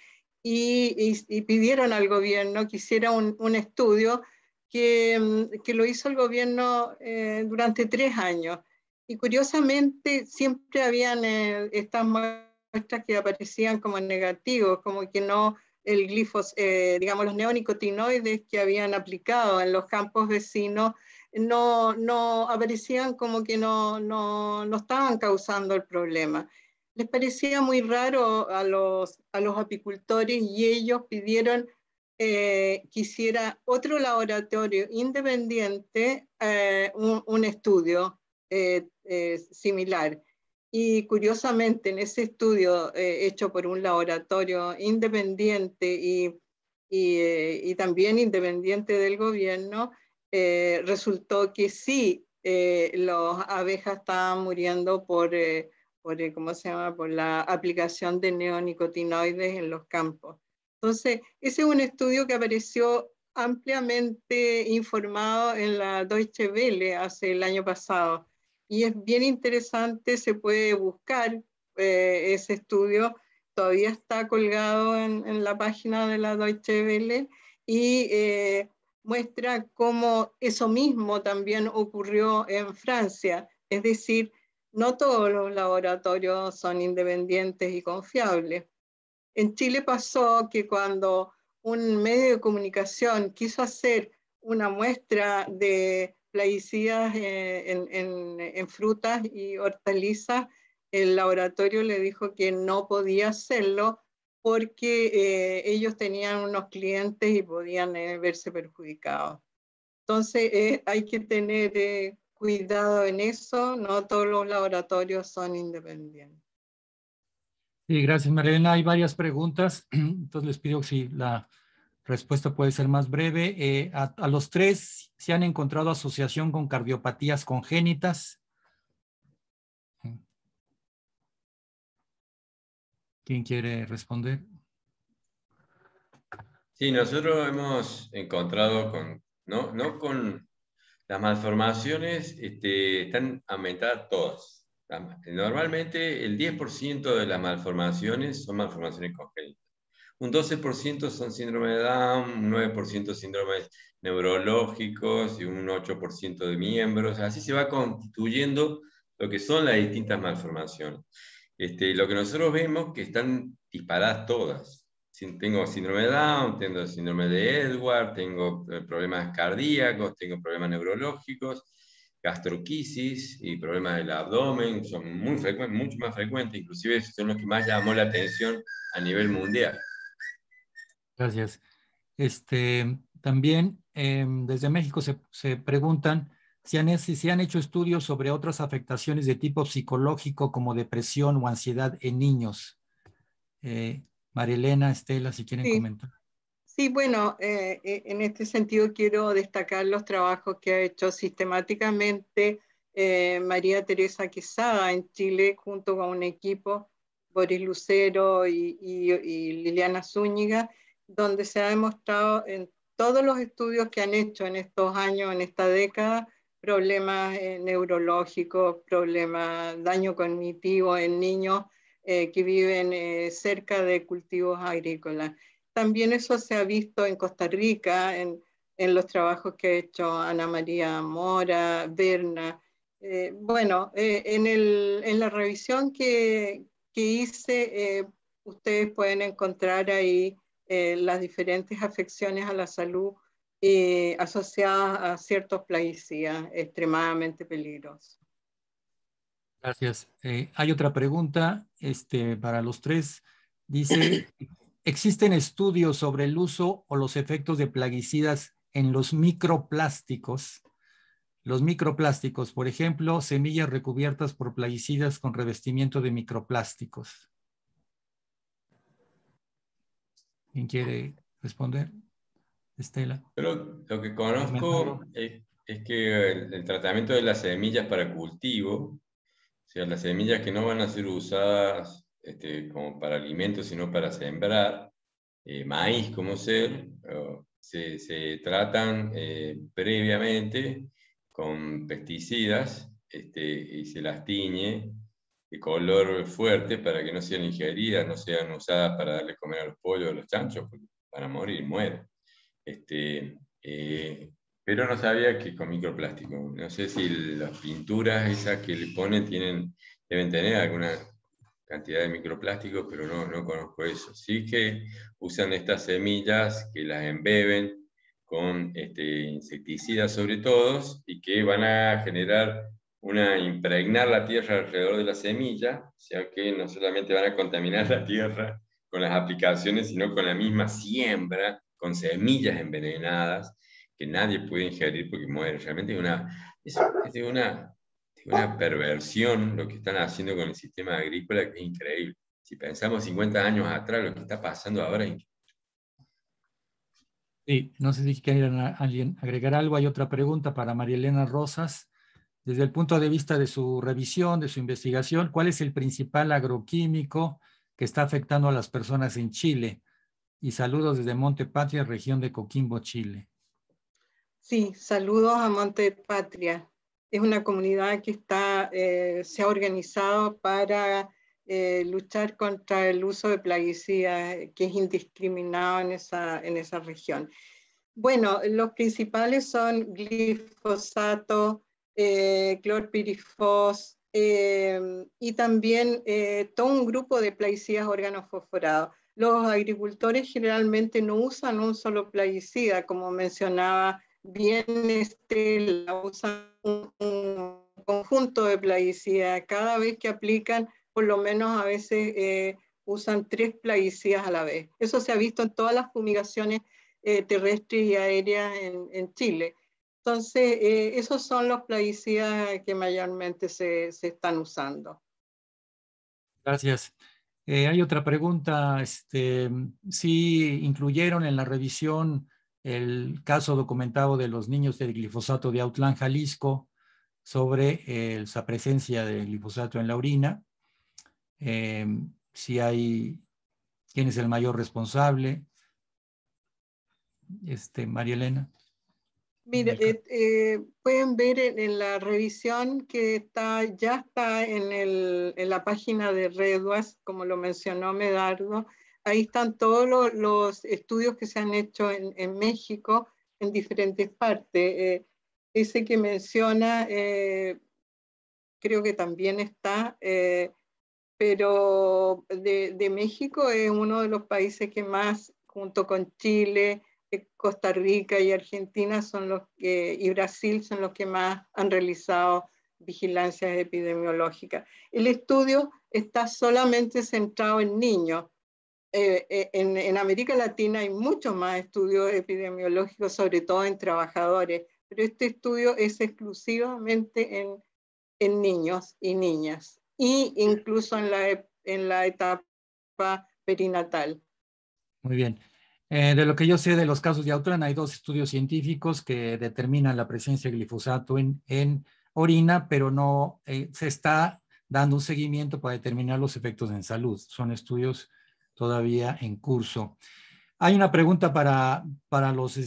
y pidieron al gobierno que hiciera un estudio que lo hizo el gobierno durante 3 años. Y curiosamente siempre habían estas muestras que aparecían como negativos, como que no el digamos, los neonicotinoides que habían aplicado en los campos vecinos no aparecían como que no estaban causando el problema. Les parecía muy raro a los apicultores y ellos pidieron que hiciera otro laboratorio independiente un estudio similar. Y curiosamente, en ese estudio hecho por un laboratorio independiente y también independiente del gobierno, resultó que sí, las abejas estaban muriendo ¿cómo se llama? Por la aplicación de neonicotinoides en los campos. Entonces, ese es un estudio que apareció ampliamente informado en la Deutsche Welle hace el año pasado. Y es bien interesante, se puede buscar ese estudio, todavía está colgado en la página de la Deutsche Welle y muestra cómo eso mismo también ocurrió en Francia. Es decir, no todos los laboratorios son independientes y confiables. En Chile pasó que cuando un medio de comunicación quiso hacer una muestra de plaguicidas en frutas y hortalizas, el laboratorio le dijo que no podía hacerlo porque ellos tenían unos clientes y podían verse perjudicados. Entonces hay que tener cuidado en eso, no todos los laboratorios son independientes. Sí, gracias, Marilena. Hay varias preguntas, entonces les pido si la respuesta puede ser más breve. A los tres, ¿se han encontrado asociación con cardiopatías congénitas? ¿Quién quiere responder? Sí, nosotros hemos encontrado no con las malformaciones, están aumentadas todas. Normalmente el 10% de las malformaciones son malformaciones congénitas. Un 12% son síndrome de Down, un 9% síndromes neurológicos y un 8% de miembros. Así se va constituyendo lo que son las distintas malformaciones. Lo que nosotros vemos que están disparadas todas. Tengo síndrome de Down, tengo síndrome de Edwards, tengo problemas cardíacos, tengo problemas neurológicos, gastroquisis y problemas del abdomen, son muy frecuentes, mucho más frecuentes, inclusive son los que más llamó la atención a nivel mundial. Gracias. También desde México se preguntan si han hecho estudios sobre otras afectaciones de tipo psicológico como depresión o ansiedad en niños. Marilena, Estela, si quieren comentar. Sí, bueno, en este sentido quiero destacar los trabajos que ha hecho sistemáticamente María Teresa Quesada en Chile, junto con un equipo, Boris Lucero y Liliana Zúñiga, donde se ha demostrado en todos los estudios que han hecho en estos años, en esta década, problemas neurológicos, problemas, daño cognitivo en niños que viven cerca de cultivos agrícolas. También eso se ha visto en Costa Rica, en los trabajos que ha hecho Ana María Mora, Berna. En la revisión que hice, ustedes pueden encontrar ahí las diferentes afecciones a la salud asociadas a ciertos plaguicidas extremadamente peligrosos. Gracias. Hay otra pregunta para los tres. Dice, ¿existen estudios sobre el uso o los efectos de plaguicidas en los microplásticos? Los microplásticos, por ejemplo, semillas recubiertas por plaguicidas con revestimiento de microplásticos. ¿Quién quiere responder? Estela. Pero lo que conozco es que el tratamiento de las semillas para cultivo, o sea, las semillas que no van a ser usadas como para alimentos, sino para sembrar, maíz como se tratan previamente con pesticidas y se las tiñe de color fuerte para que no sean ingeridas, no sean usadas para darle comer a los pollos o a los chanchos, porque van a morir, mueren. Pero no sabía que con microplástico. No sé si las pinturas esas que le ponen deben tener alguna cantidad de microplásticos, pero no conozco eso. Sí que usan estas semillas que las embeben con insecticidas sobre todo, y que van a impregnar la tierra alrededor de la semilla, o sea que no solamente van a contaminar la tierra con las aplicaciones, sino con la misma siembra, con semillas envenenadas, que nadie puede ingerir porque muere. Realmente es una perversión lo que están haciendo con el sistema agrícola, que es increíble. Si pensamos 50 años atrás, lo que está pasando ahora es increíble. Sí, no sé si quieren alguien agregar algo. Hay otra pregunta para María Elena Rosas. Desde el punto de vista de su revisión, de su investigación, ¿cuál es el principal agroquímico que está afectando a las personas en Chile? Y saludos desde Monte Patria, región de Coquimbo, Chile. Sí, saludos a Monte Patria. Es una comunidad que se ha organizado para luchar contra el uso de plaguicidas, que es indiscriminado en esa región. Bueno, los principales son glifosato, clorpirifos y también todo un grupo de plaguicidas organofosforados. Los agricultores generalmente no usan un solo plaguicida, como mencionaba bien Estela, usan un conjunto de plaguicidas. Cada vez que aplican, por lo menos a veces usan 3 plaguicidas a la vez. Eso se ha visto en todas las fumigaciones terrestres y aéreas en Chile. Entonces, esos son los plaguicidas que mayormente se están usando. Gracias. Hay otra pregunta. ¿Sí incluyeron en la revisión el caso documentado de los niños del glifosato de Autlán, Jalisco, sobre esa presencia de glifosato en la orina? Si hay, ¿quién es el mayor responsable? María Elena. Mire, pueden ver en la revisión que ya está en la página de REDWAS, como lo mencionó Medardo. Ahí están todos los estudios que se han hecho en México, en diferentes partes. Ese que menciona, creo que también está, pero de México es uno de los países que más, junto con Chile, Costa Rica y Argentina y Brasil son los que más han realizado vigilancias epidemiológicas. El estudio está solamente centrado en niños. En América Latina hay muchos más estudios epidemiológicos, sobre todo en trabajadores, pero este estudio es exclusivamente en niños y niñas, e incluso en la etapa perinatal. Muy bien. De lo que yo sé de los casos de Autlán, hay 2 estudios científicos que determinan la presencia de glifosato orina, pero no se está dando un seguimiento para determinar los efectos en salud. Son estudios todavía en curso. Hay una pregunta para los,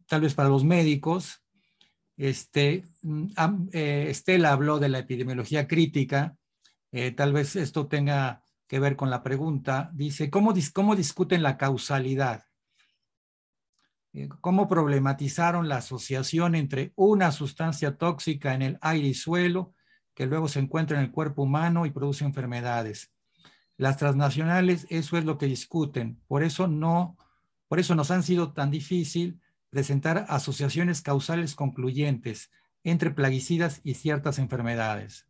tal vez para los médicos. Estela habló de la epidemiología crítica. Tal vez esto tenga que ver con la pregunta. Dice, ¿cómo discuten la causalidad? ¿Cómo problematizaron la asociación entre una sustancia tóxica en el aire y suelo que luego se encuentra en el cuerpo humano y produce enfermedades? Las transnacionales, eso es lo que discuten. Por eso nos han sido tan difícil presentar asociaciones causales concluyentes entre plaguicidas y ciertas enfermedades.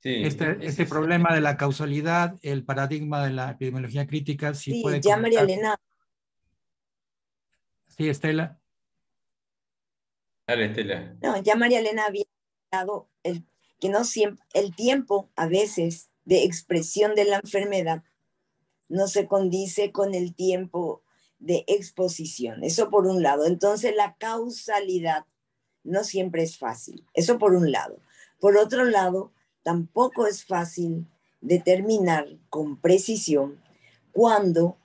Sí, Este problema de la causalidad, el paradigma de la epidemiología crítica, sí puede ya comentar. María Elena. Sí, Estela. Dale, Estela. No, ya María Elena había dado que no siempre, el tiempo a veces de expresión de la enfermedad no se condice con el tiempo de exposición. Eso por un lado. Entonces la causalidad no siempre es fácil. Eso por un lado. Por otro lado, tampoco es fácil determinar con precisión cuando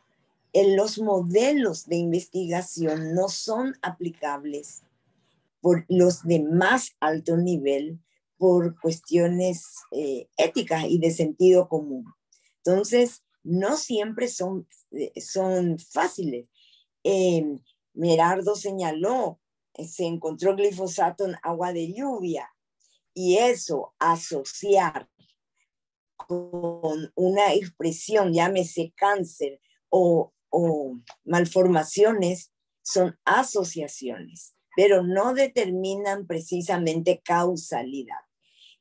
los modelos de investigación no son aplicables por los de más alto nivel por cuestiones éticas y de sentido común. Entonces, no siempre son fáciles. Merardo señaló, se encontró glifosato en agua de lluvia, y eso asociar con una expresión, llámese cáncer o malformaciones, son asociaciones, pero no determinan precisamente causalidad.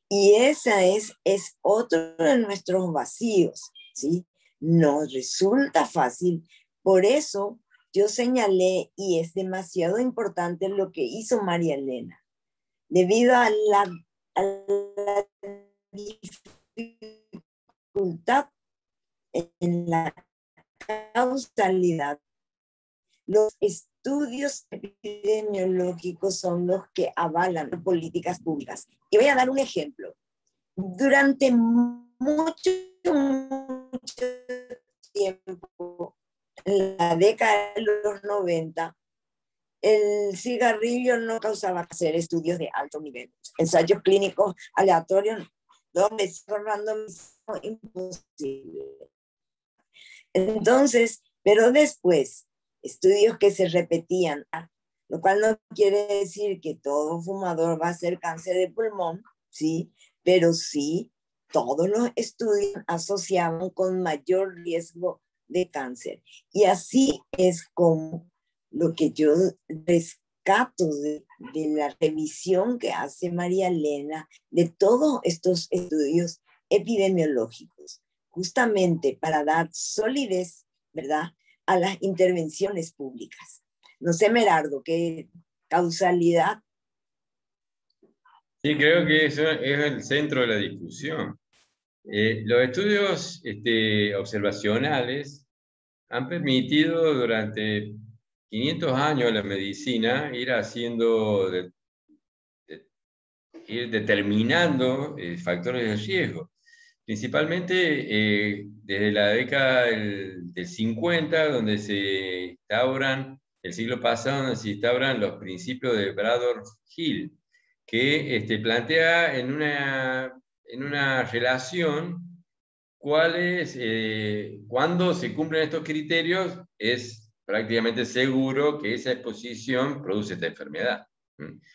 Y esa es otro de nuestros vacíos, ¿sí? Nos resulta fácil. Por eso yo señalé, y es demasiado importante lo que hizo María Elena, debido a la dificultad en la causalidad. Los estudios epidemiológicos son los que avalan políticas públicas. Y voy a dar un ejemplo. Durante mucho tiempo, en la década de los 90, el cigarrillo no causaba hacer estudios de alto nivel. Ensayos clínicos aleatorios, donde se randomizó, imposible. Entonces, pero después, estudios que se repetían, lo cual no quiere decir que todo fumador va a hacer cáncer de pulmón, ¿sí? Pero sí, todos los estudios asociaban con mayor riesgo de cáncer. Y así es como lo que yo rescato de la revisión que hace María Elena de todos estos estudios epidemiológicos, justamente para dar solidez, ¿verdad?, a las intervenciones públicas. No sé, Merardo, ¿qué causalidad? Sí, creo que eso es el centro de la discusión. Los estudios observacionales han permitido durante 500 años la medicina ir haciendo, ir determinando factores de riesgo. Principalmente desde la década del 50, donde se instauran, el siglo pasado, donde se instauran los principios de Bradford-Hill, que plantea en una relación cuando se cumplen estos criterios, es prácticamente seguro que esa exposición produce esta enfermedad.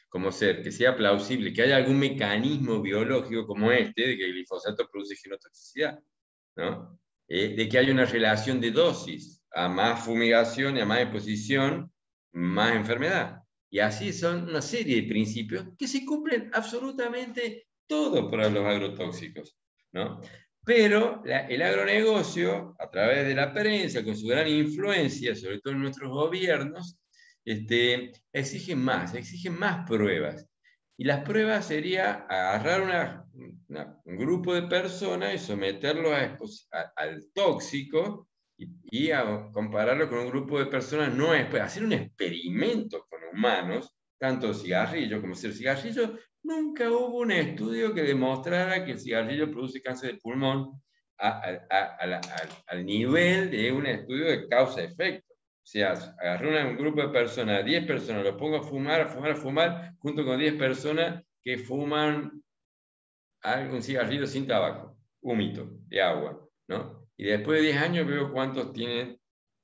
Como ser, que sea plausible, que haya algún mecanismo biológico como de que el glifosato produce genotoxicidad, ¿no? De que haya una relación de dosis, a más fumigación y a más exposición, más enfermedad. Y así son una serie de principios que se cumplen absolutamente todos para los agrotóxicos, ¿no? Pero el agronegocio, a través de la prensa, con su gran influencia, sobre todo en nuestros gobiernos, exigen más pruebas. Y las pruebas sería agarrar un grupo de personas y someterlo al tóxico y a compararlo con un grupo de personas, hacer un experimento con humanos, tanto cigarrillo como cero cigarrillo, nunca hubo un estudio que demostrara que el cigarrillo produce cáncer de pulmón al nivel de un estudio de causa-efecto. O sea, agarré un grupo de personas, 10 personas, los pongo a fumar, junto con 10 personas que fuman un cigarrillo sin tabaco, húmedo, de agua, ¿no? Y después de 10 años veo cuántos tienen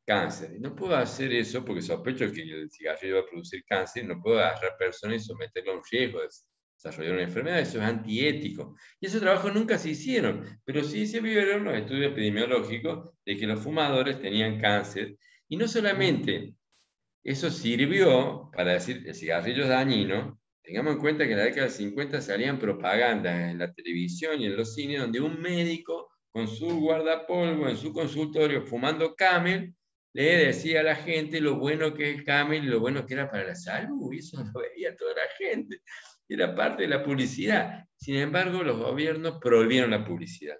cáncer. Y no puedo hacer eso porque sospecho que el cigarrillo va a producir cáncer, no puedo agarrar personas y someterlo a un riesgo de desarrollar una enfermedad, eso es antiético. Y esos trabajos nunca se hicieron, pero sí se vieron los estudios epidemiológicos de que los fumadores tenían cáncer. Y no solamente eso sirvió para decir que el cigarrillo es dañino. Tengamos en cuenta que en la década del 50 salían propagandas en la televisión y en los cines donde un médico con su guardapolvo en su consultorio fumando Camel le decía a la gente lo bueno que es el Camel y lo bueno que era para la salud. Y eso lo veía toda la gente. Era parte de la publicidad. Sin embargo, los gobiernos prohibieron la publicidad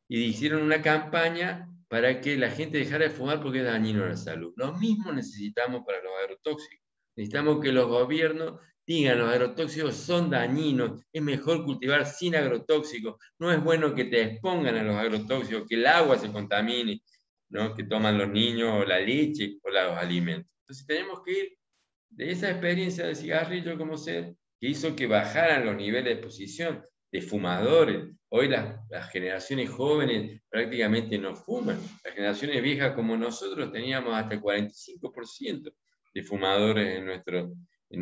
y hicieron una campaña para que la gente dejara de fumar porque es dañino a la salud. Lo mismo necesitamos para los agrotóxicos. Necesitamos que los gobiernos digan los agrotóxicos son dañinos, es mejor cultivar sin agrotóxicos, no es bueno que te expongan a los agrotóxicos, que el agua se contamine, ¿no? Que toman los niños, o la leche, o los alimentos. Entonces tenemos que ir de esa experiencia del cigarrillo como ser, que hizo que bajaran los niveles de exposición de fumadores. Hoy las generaciones jóvenes prácticamente no fuman. Las generaciones viejas como nosotros teníamos hasta el 45% de fumadores en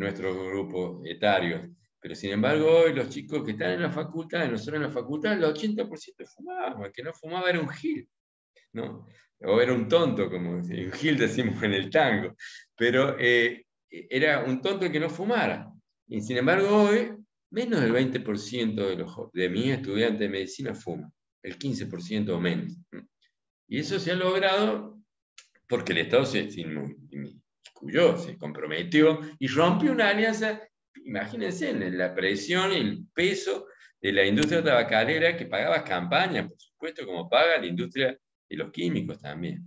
nuestro grupo etario. Pero sin embargo hoy los chicos que están en la facultad, nosotros en la facultad, el 80% fumaban. El que no fumaba era un gil, ¿no? O era un tonto, como un gil decimos en el tango. Pero era un tonto el que no fumara. Y sin embargo hoy menos del 20% de mis estudiantes de medicina fuman, el 15% o menos. Y eso se ha logrado porque el Estado se inmiscuyó, se comprometió y rompió una alianza, imagínense, en la presión y el peso de la industria tabacalera que pagaba campañas, por supuesto, como paga la industria de los químicos también.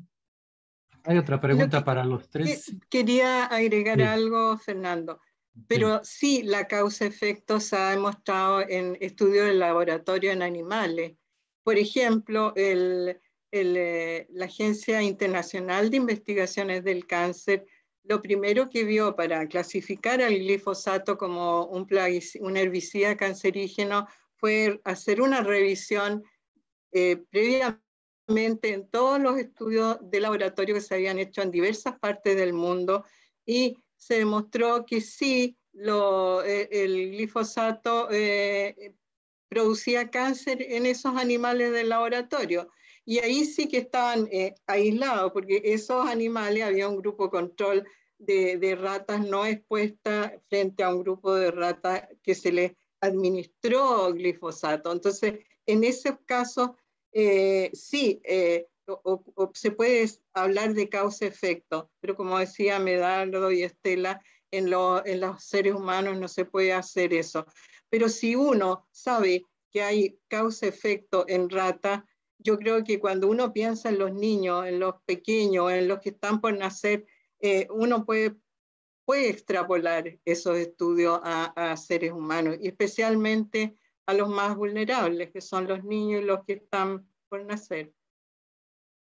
Hay otra pregunta para los tres. Quería agregar Sí. algo, Fernando. Pero sí, la causa-efecto se ha demostrado en estudios de laboratorio en animales. Por ejemplo, la Agencia Internacional de Investigaciones del Cáncer, lo primero que vio para clasificar al glifosato como un herbicida cancerígeno fue hacer una revisión previamente en todos los estudios de laboratorio que se habían hecho en diversas partes del mundo y se demostró que sí, el glifosato producía cáncer en esos animales del laboratorio. Y ahí sí que estaban aislados, porque esos animales, había un grupo control de ratas no expuestas frente a un grupo de ratas que se les administró glifosato. Entonces, en esos casos, sí, se puede hablar de causa-efecto, pero como decía Medardo y Estela, en los seres humanos no se puede hacer eso. Pero si uno sabe que hay causa-efecto en rata, yo creo que cuando uno piensa en los niños, en los pequeños, en los que están por nacer, uno puede extrapolar esos estudios a seres humanos, y especialmente a los más vulnerables, que son los niños y los que están por nacer.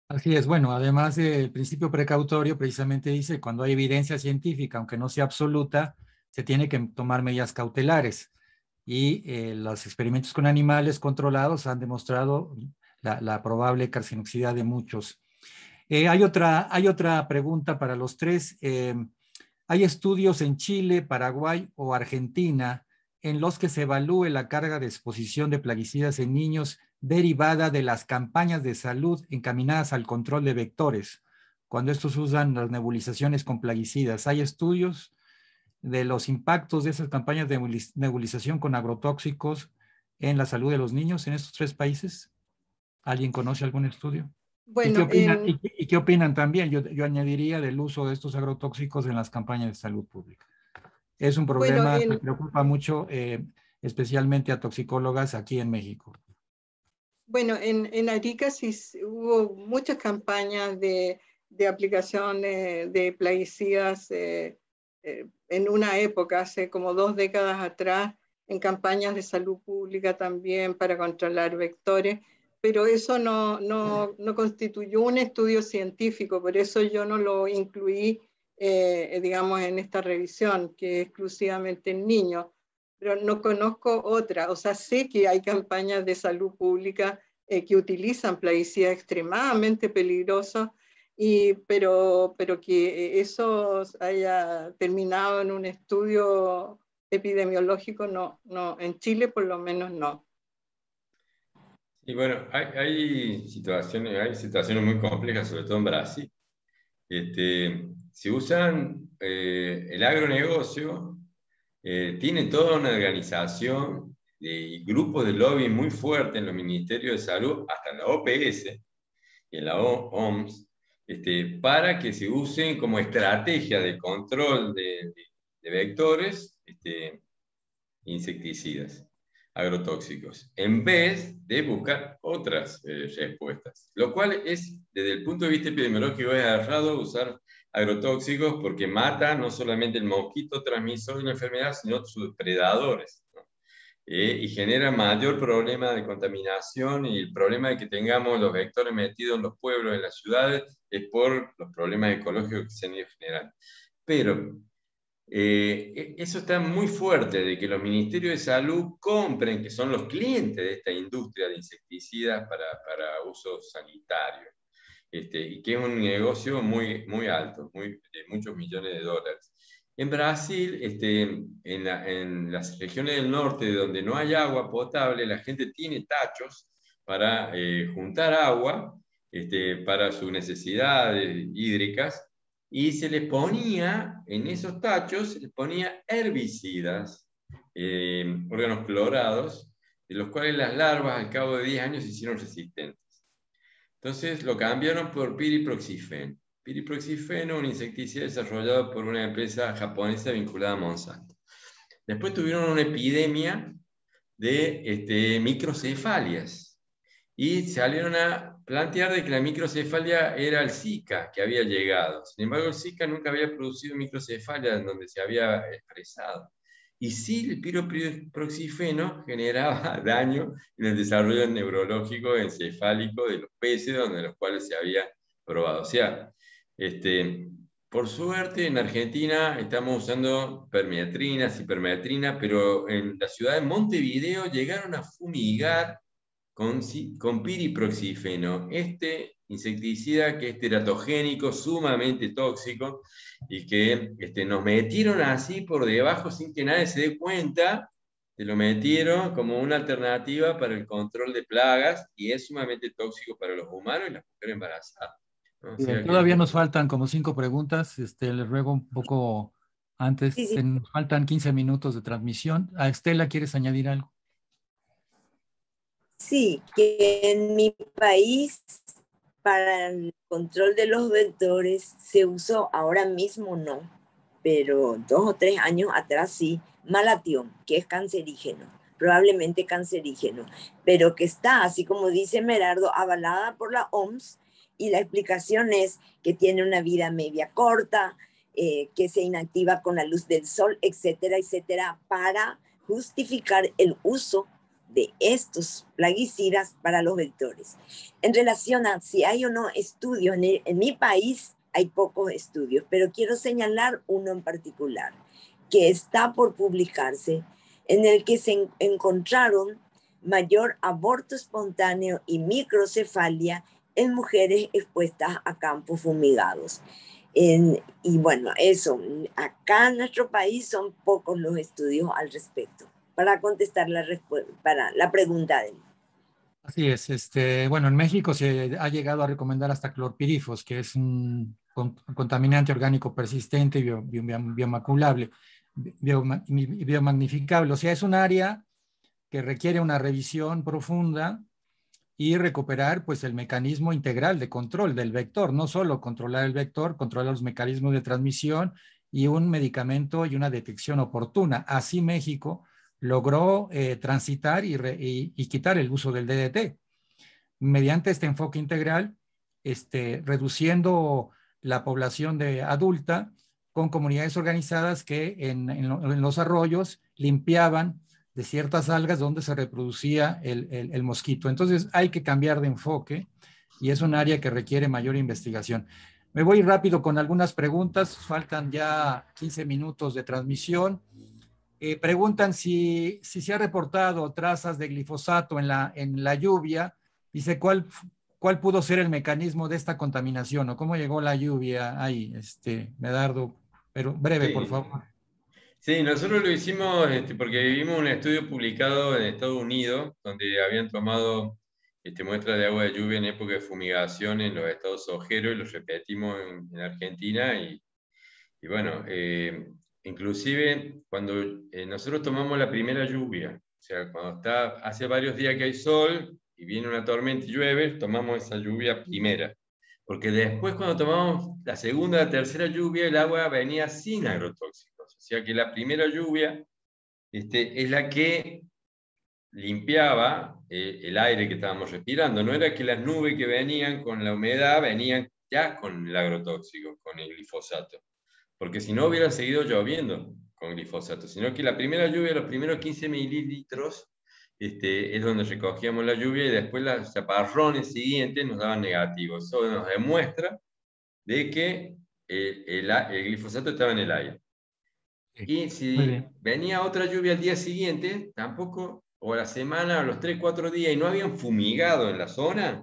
Así es, bueno, además el principio precautorio precisamente dice cuando hay evidencia científica, aunque no sea absoluta, se tiene que tomar medidas cautelares. Y los experimentos con animales controlados han demostrado la probable carcinosidad de muchos. Hay otra pregunta para los tres. ¿Hay estudios en Chile, Paraguay o Argentina en los que se evalúe la carga de exposición de plaguicidas en niños derivada de las campañas de salud encaminadas al control de vectores, cuando estos usan las nebulizaciones con plaguicidas? ¿Hay estudios de los impactos de esas campañas de nebulización con agrotóxicos en la salud de los niños en estos tres países? ¿Alguien conoce algún estudio? Bueno, ¿Y qué opinan también? Yo añadiría del uso de estos agrotóxicos en las campañas de salud pública. Es un problema que preocupa mucho, especialmente a toxicólogas aquí en México. Bueno, en Arica sí hubo muchas campañas de aplicación de plaguicidas en una época, hace como 2 décadas atrás, en campañas de salud pública también para controlar vectores, pero eso no constituyó un estudio científico, por eso yo no lo incluí, digamos, en esta revisión, que es exclusivamente en niños, pero no conozco otra. O sea, sé que hay campañas de salud pública que utilizan plaguicidas extremadamente peligrosos, pero que eso haya terminado en un estudio epidemiológico, no, en Chile por lo menos no. Y bueno, hay situaciones muy complejas, sobre todo en Brasil. Se usan el agronegocio, tiene toda una organización y grupos de lobby muy fuertes en los ministerios de salud, hasta en la OPS y en la OMS, para que se usen como estrategia de control de vectores insecticidas, agrotóxicos, en vez de buscar otras respuestas. Lo cual es, desde el punto de vista epidemiológico, es errado usar agrotóxicos porque mata no solamente el mosquito transmisor de la enfermedad, sino sus predadores, ¿no? Y genera mayor problema de contaminación, y el problema de que tengamos los vectores metidos en los pueblos, en las ciudades, es por los problemas ecológicos que se han ido generando. Pero eso está muy fuerte, de que los ministerios de salud compren, que son los clientes de esta industria de insecticidas para uso sanitario, y que es un negocio muy, muy alto, de muchos millones de dólares. En Brasil, en las regiones del norte donde no hay agua potable, la gente tiene tachos para juntar agua para sus necesidades hídricas, y se les ponía, en esos tachos, se les ponía herbicidas, órganos clorados, de los cuales las larvas al cabo de 10 años se hicieron resistentes. Entonces lo cambiaron por piriproxifeno. Piriproxifeno, un insecticida desarrollado por una empresa japonesa vinculada a Monsanto. Después tuvieron una epidemia de microcefalias, y salieron a plantear de que la microcefalia era el Zika que había llegado. Sin embargo, el Zika nunca había producido microcefalia en donde se había expresado. Y sí, el piriproxifeno generaba daño en el desarrollo neurológico encefálico de los peces, de los cuales se había probado. O sea, por suerte en Argentina estamos usando permetrina, cipermetrina, pero en la ciudad de Montevideo llegaron a fumigar con piriproxifeno, insecticida que es teratogénico, sumamente tóxico, y que nos metieron así por debajo sin que nadie se dé cuenta. Se lo metieron como una alternativa para el control de plagas, y es sumamente tóxico para los humanos y las mujeres embarazadas, ¿no? O sea, todavía nos faltan como 5 preguntas. Les ruego un poco antes, Sí, sí. nos faltan 15 minutos de transmisión. A Estela, ¿quieres añadir algo? Sí, que en mi país para el control de los vectores se usó, ahora mismo no, pero 2 o 3 años atrás sí, malatión, que es cancerígeno, probablemente cancerígeno, pero que está, así como dice Merardo, avalada por la OMS, y la explicación es que tiene una vida media corta, que se inactiva con la luz del sol, etcétera, etcétera, para justificar el uso de estos plaguicidas para los vectores. En relación a si hay o no estudios, en mi país hay pocos estudios, pero quiero señalar uno en particular que está por publicarse, en el que se encontraron mayor aborto espontáneo y microcefalia en mujeres expuestas a campos fumigados. Y bueno, eso, acá en nuestro país son pocos los estudios al respecto, para contestar para la pregunta de él. Así es. Bueno, en México se ha llegado a recomendar hasta clorpirifos, que es un contaminante orgánico persistente y biomaculable, biomagnificable. O sea, es un área que requiere una revisión profunda y recuperar pues el mecanismo integral de control del vector, no solo controlar el vector, controlar los mecanismos de transmisión y un medicamento y una detección oportuna. Así México logró transitar y quitar el uso del DDT mediante este enfoque integral, reduciendo la población adulta con comunidades organizadas que en los arroyos limpiaban de ciertas algas donde se reproducía el mosquito. Entonces hay que cambiar de enfoque y es un área que requiere mayor investigación. Me voy rápido con algunas preguntas, faltan ya 15 minutos de transmisión. Preguntan si se ha reportado trazas de glifosato en la lluvia. Dice, ¿cuál pudo ser el mecanismo de esta contaminación o cómo llegó la lluvia ahí, Medardo? Pero breve, Sí. por favor. Sí, nosotros lo hicimos porque vimos un estudio publicado en Estados Unidos donde habían tomado muestras de agua de lluvia en época de fumigación en los estados ojeros y los repetimos en Argentina y bueno, inclusive cuando nosotros tomamos la primera lluvia, o sea, cuando hace varios días que hay sol y viene una tormenta y llueve, tomamos esa lluvia primera. Porque después cuando tomamos la segunda, la tercera lluvia, el agua venía sin agrotóxicos. O sea que la primera lluvia es la que limpiaba el aire que estábamos respirando. No era que las nubes que venían con la humedad venían ya con el agrotóxico, con el glifosato. Porque si no hubiera seguido lloviendo con glifosato, sino que la primera lluvia, los primeros 15 mililitros, es donde recogíamos la lluvia y después los chaparrones siguientes nos daban negativos. Eso nos demuestra de que el glifosato estaba en el aire. Y si venía otra lluvia al día siguiente, tampoco, o a la semana, a los 3-4 días, y no habían fumigado en la zona,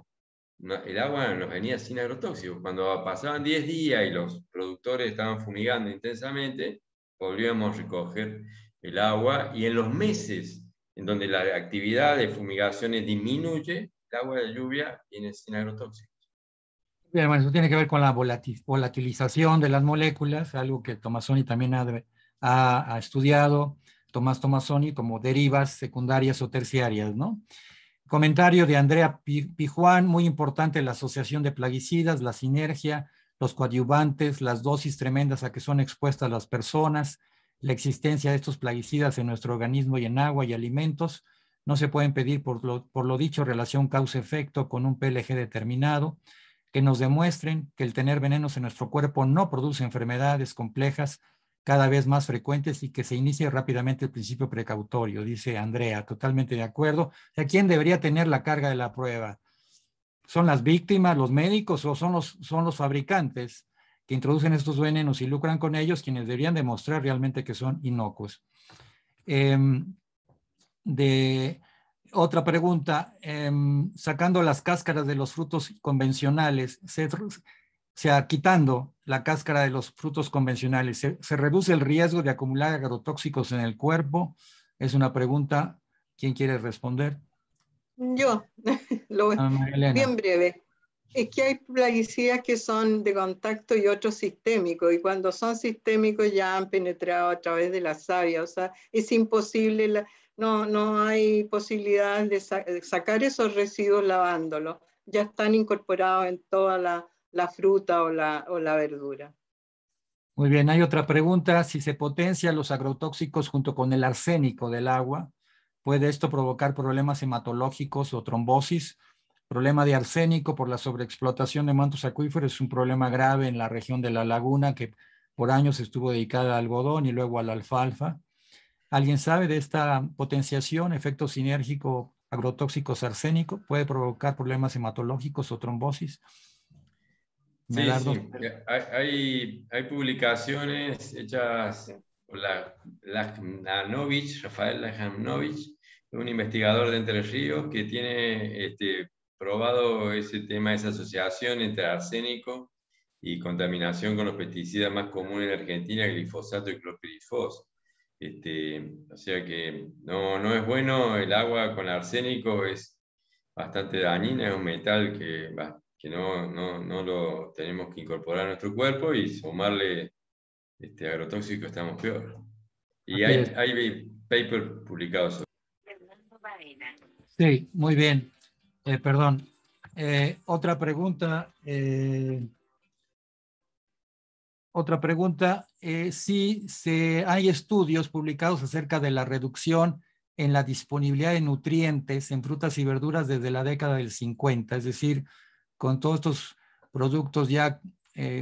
el agua nos venía sin agrotóxicos. Cuando pasaban 10 días y los productores estaban fumigando intensamente, volvíamos a recoger el agua, y en los meses en donde la actividad de fumigaciones disminuye, el agua de lluvia viene sin agrotóxicos. Bien, bueno, eso tiene que ver con la volatilización de las moléculas, algo que Tomassoni también ha estudiado, Tomás Tomassoni, como derivas secundarias o terciarias, ¿no? Comentario de Andrea Pijuán, muy importante la asociación de plaguicidas, la sinergia, los coadyuvantes, las dosis tremendas a que son expuestas las personas, la existencia de estos plaguicidas en nuestro organismo y en agua y alimentos. No se pueden pedir por lo dicho relación causa-efecto con un PLG determinado, que nos demuestren que el tener venenos en nuestro cuerpo no produce enfermedades complejas cada vez más frecuentes y que se inicie rápidamente el principio precautorio, dice Andrea, totalmente de acuerdo. O sea, ¿quién debería tener la carga de la prueba? ¿Son las víctimas, los médicos o son los fabricantes que introducen estos venenos y lucran con ellos quienes deberían demostrar realmente que son inocuos? Otra pregunta, sacando las cáscaras de los frutos convencionales, quitando la cáscara de los frutos convencionales, ¿se reduce el riesgo de acumular agrotóxicos en el cuerpo? Es una pregunta. ¿Quién quiere responder? Yo, bien breve. Es que hay plaguicidas que son de contacto y otros sistémicos, y cuando son sistémicos ya han penetrado a través de la savia, o sea, es imposible, no hay posibilidad de sacar esos residuos lavándolos, ya están incorporados en toda la fruta o la verdura. Muy bien, hay otra pregunta. Si se potencian los agrotóxicos junto con el arsénico del agua, ¿puede esto provocar problemas hematológicos o trombosis? Problema de arsénico por la sobreexplotación de mantos acuíferos es un problema grave en la región de La Laguna que por años estuvo dedicada al algodón y luego a la alfalfa. ¿Alguien sabe de esta potenciación, efecto sinérgico agrotóxicos arsénico? ¿Puede provocar problemas hematológicos o trombosis? Sí, sí. Hay publicaciones hechas por Rafael Lajnovich, un investigador de Entre Ríos que tiene probado ese tema, esa asociación entre arsénico y contaminación con los pesticidas más comunes en Argentina, glifosato y clorpirifos. O sea que no es bueno el agua con arsénico, es bastante dañina, es un metal que no lo tenemos que incorporar a nuestro cuerpo, y sumarle agrotóxico estamos peor. Y hay paper publicados sobre. Sí, muy bien. Perdón. Otra pregunta. Si hay estudios publicados acerca de la reducción en la disponibilidad de nutrientes en frutas y verduras desde la década del 50, es decir, con todos estos productos ya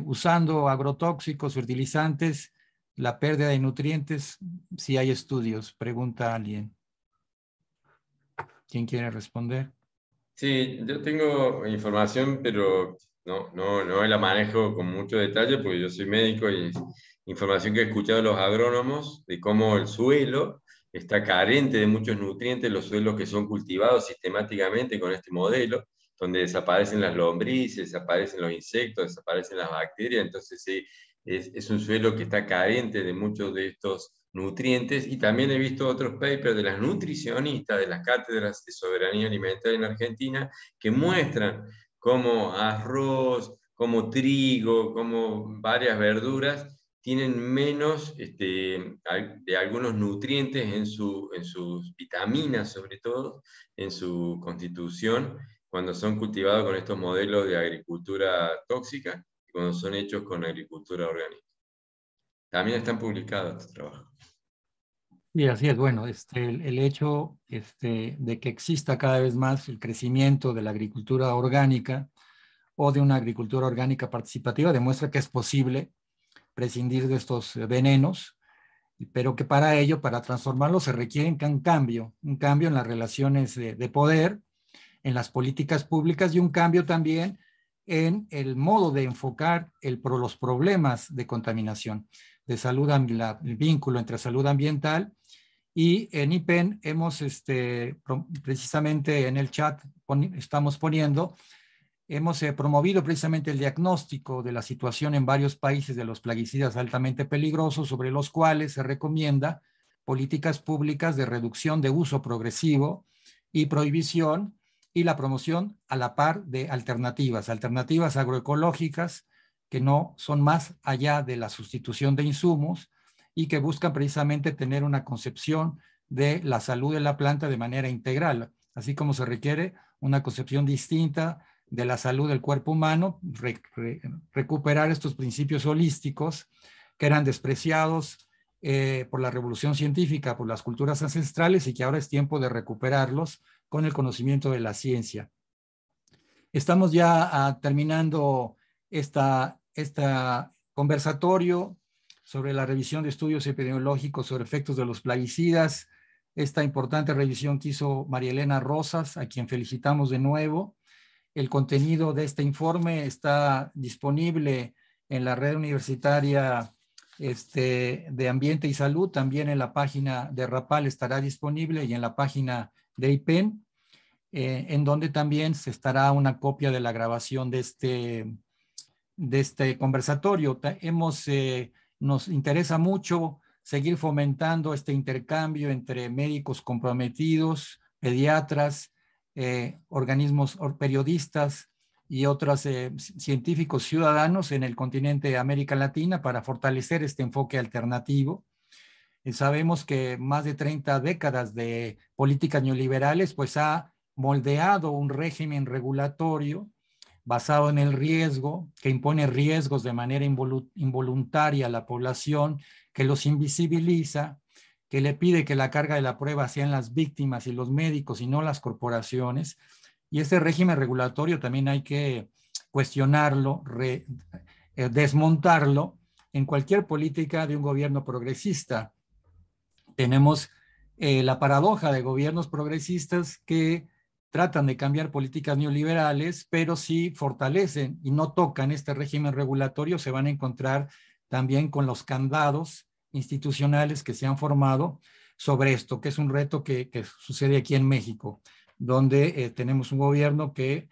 usando agrotóxicos, fertilizantes, la pérdida de nutrientes, si hay estudios? Pregunta alguien. ¿Quién quiere responder? Sí, yo tengo información, pero no la manejo con mucho detalle porque yo soy médico y es información que he escuchado de los agrónomos de cómo el suelo está carente de muchos nutrientes, los suelos que son cultivados sistemáticamente con este modelo, donde desaparecen las lombrices, desaparecen los insectos, desaparecen las bacterias, entonces sí, es un suelo que está carente de muchos de estos nutrientes, y también he visto otros papers de las nutricionistas de las cátedras de soberanía alimentaria en Argentina que muestran cómo arroz, como trigo, como varias verduras tienen menos de algunos nutrientes en sus vitaminas, sobre todo, en su constitución, cuando son cultivados con estos modelos de agricultura tóxica y cuando son hechos con agricultura orgánica. También están publicados estos trabajos. Sí, así es. Bueno, el hecho de que exista cada vez más el crecimiento de la agricultura orgánica o de una agricultura orgánica participativa demuestra que es posible prescindir de estos venenos, pero que para ello, para transformarlos, se requiere un cambio en las relaciones de poder, en las políticas públicas, y un cambio también en el modo de enfocar los problemas de contaminación, de salud, el vínculo entre salud ambiental. Y en IPEN hemos, precisamente en el chat estamos poniendo, hemos promovido precisamente el diagnóstico de la situación en varios países de los plaguicidas altamente peligrosos, sobre los cuales se recomienda políticas públicas de reducción de uso progresivo y prohibición, y la promoción a la par de alternativas agroecológicas que no son más allá de la sustitución de insumos y que buscan precisamente tener una concepción de la salud de la planta de manera integral, así como se requiere una concepción distinta de la salud del cuerpo humano, recuperar estos principios holísticos que eran despreciados por la revolución científica, por las culturas ancestrales, y que ahora es tiempo de recuperarlos con el conocimiento de la ciencia. Estamos ya terminando esta conversatorio sobre la revisión de estudios epidemiológicos sobre efectos de los plaguicidas, esta importante revisión que hizo María Elena Rosas, a quien felicitamos de nuevo. El contenido de este informe está disponible en la red universitaria de Ambiente y Salud, también en la página de RAPAL estará disponible, y en la página de IPEN, en donde también se estará una copia de la grabación de este conversatorio. Nos interesa mucho seguir fomentando este intercambio entre médicos comprometidos, pediatras, organismos periodistas y otros científicos ciudadanos en el continente de América Latina para fortalecer este enfoque alternativo. Sabemos que más de 30 décadas de políticas neoliberales pues ha moldeado un régimen regulatorio basado en el riesgo, que impone riesgos de manera involuntaria a la población, que los invisibiliza, que le pide que la carga de la prueba sean las víctimas y los médicos y no las corporaciones. Y este régimen regulatorio también hay que cuestionarlo, desmontarlo en cualquier política de un gobierno progresista. Tenemos la paradoja de gobiernos progresistas que tratan de cambiar políticas neoliberales, pero si fortalecen y no tocan este régimen regulatorio, se van a encontrar también con los candados institucionales que se han formado sobre esto, que es un reto que sucede aquí en México, donde tenemos un gobierno que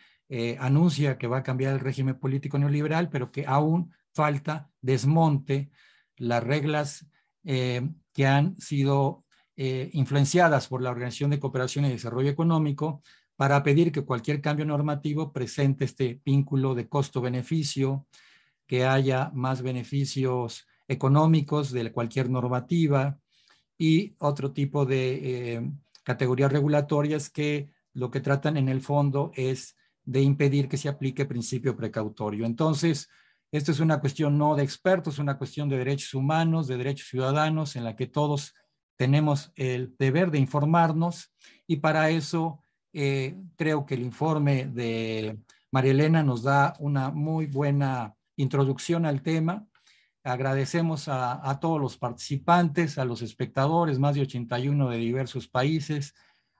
anuncia que va a cambiar el régimen político neoliberal, pero que aún falta desmonte las reglas que han sido influenciadas por la Organización de Cooperación y Desarrollo Económico, para pedir que cualquier cambio normativo presente este vínculo de costo-beneficio, que haya más beneficios económicos de cualquier normativa, y otro tipo de categorías regulatorias que lo que tratan en el fondo es de impedir que se aplique principio precautorio. Entonces, esto es una cuestión no de expertos, es una cuestión de derechos humanos, de derechos ciudadanos, en la que todos tenemos el deber de informarnos, y para eso creo que el informe de María Elena nos da una muy buena introducción al tema. Agradecemos a todos los participantes, a los espectadores, más de 81 de diversos países,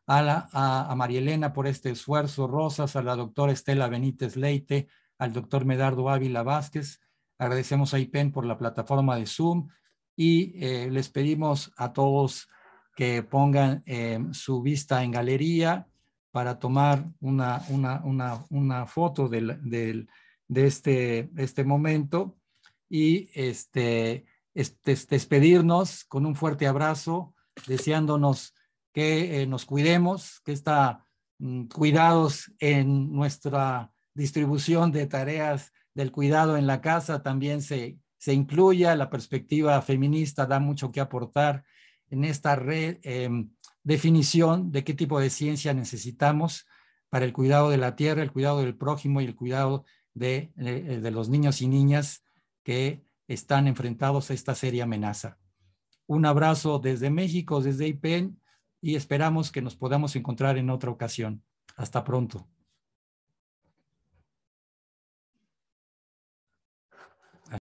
a María Elena por este esfuerzo, Rosas, a la doctora Estela Benítez Leite, al doctor Medardo Ávila Vázquez. Agradecemos a IPEN por la plataforma de Zoom y les pedimos a todos que pongan su vista en galería para tomar una foto de este momento y despedirnos con un fuerte abrazo, deseándonos que nos cuidemos, que cuidados en nuestra distribución de tareas del cuidado en la casa también se incluya. La perspectiva feminista da mucho que aportar en esta definición de qué tipo de ciencia necesitamos para el cuidado de la tierra, el cuidado del prójimo y el cuidado de los niños y niñas que están enfrentados a esta seria amenaza. Un abrazo desde México, desde IPEN, y esperamos que nos podamos encontrar en otra ocasión. Hasta pronto.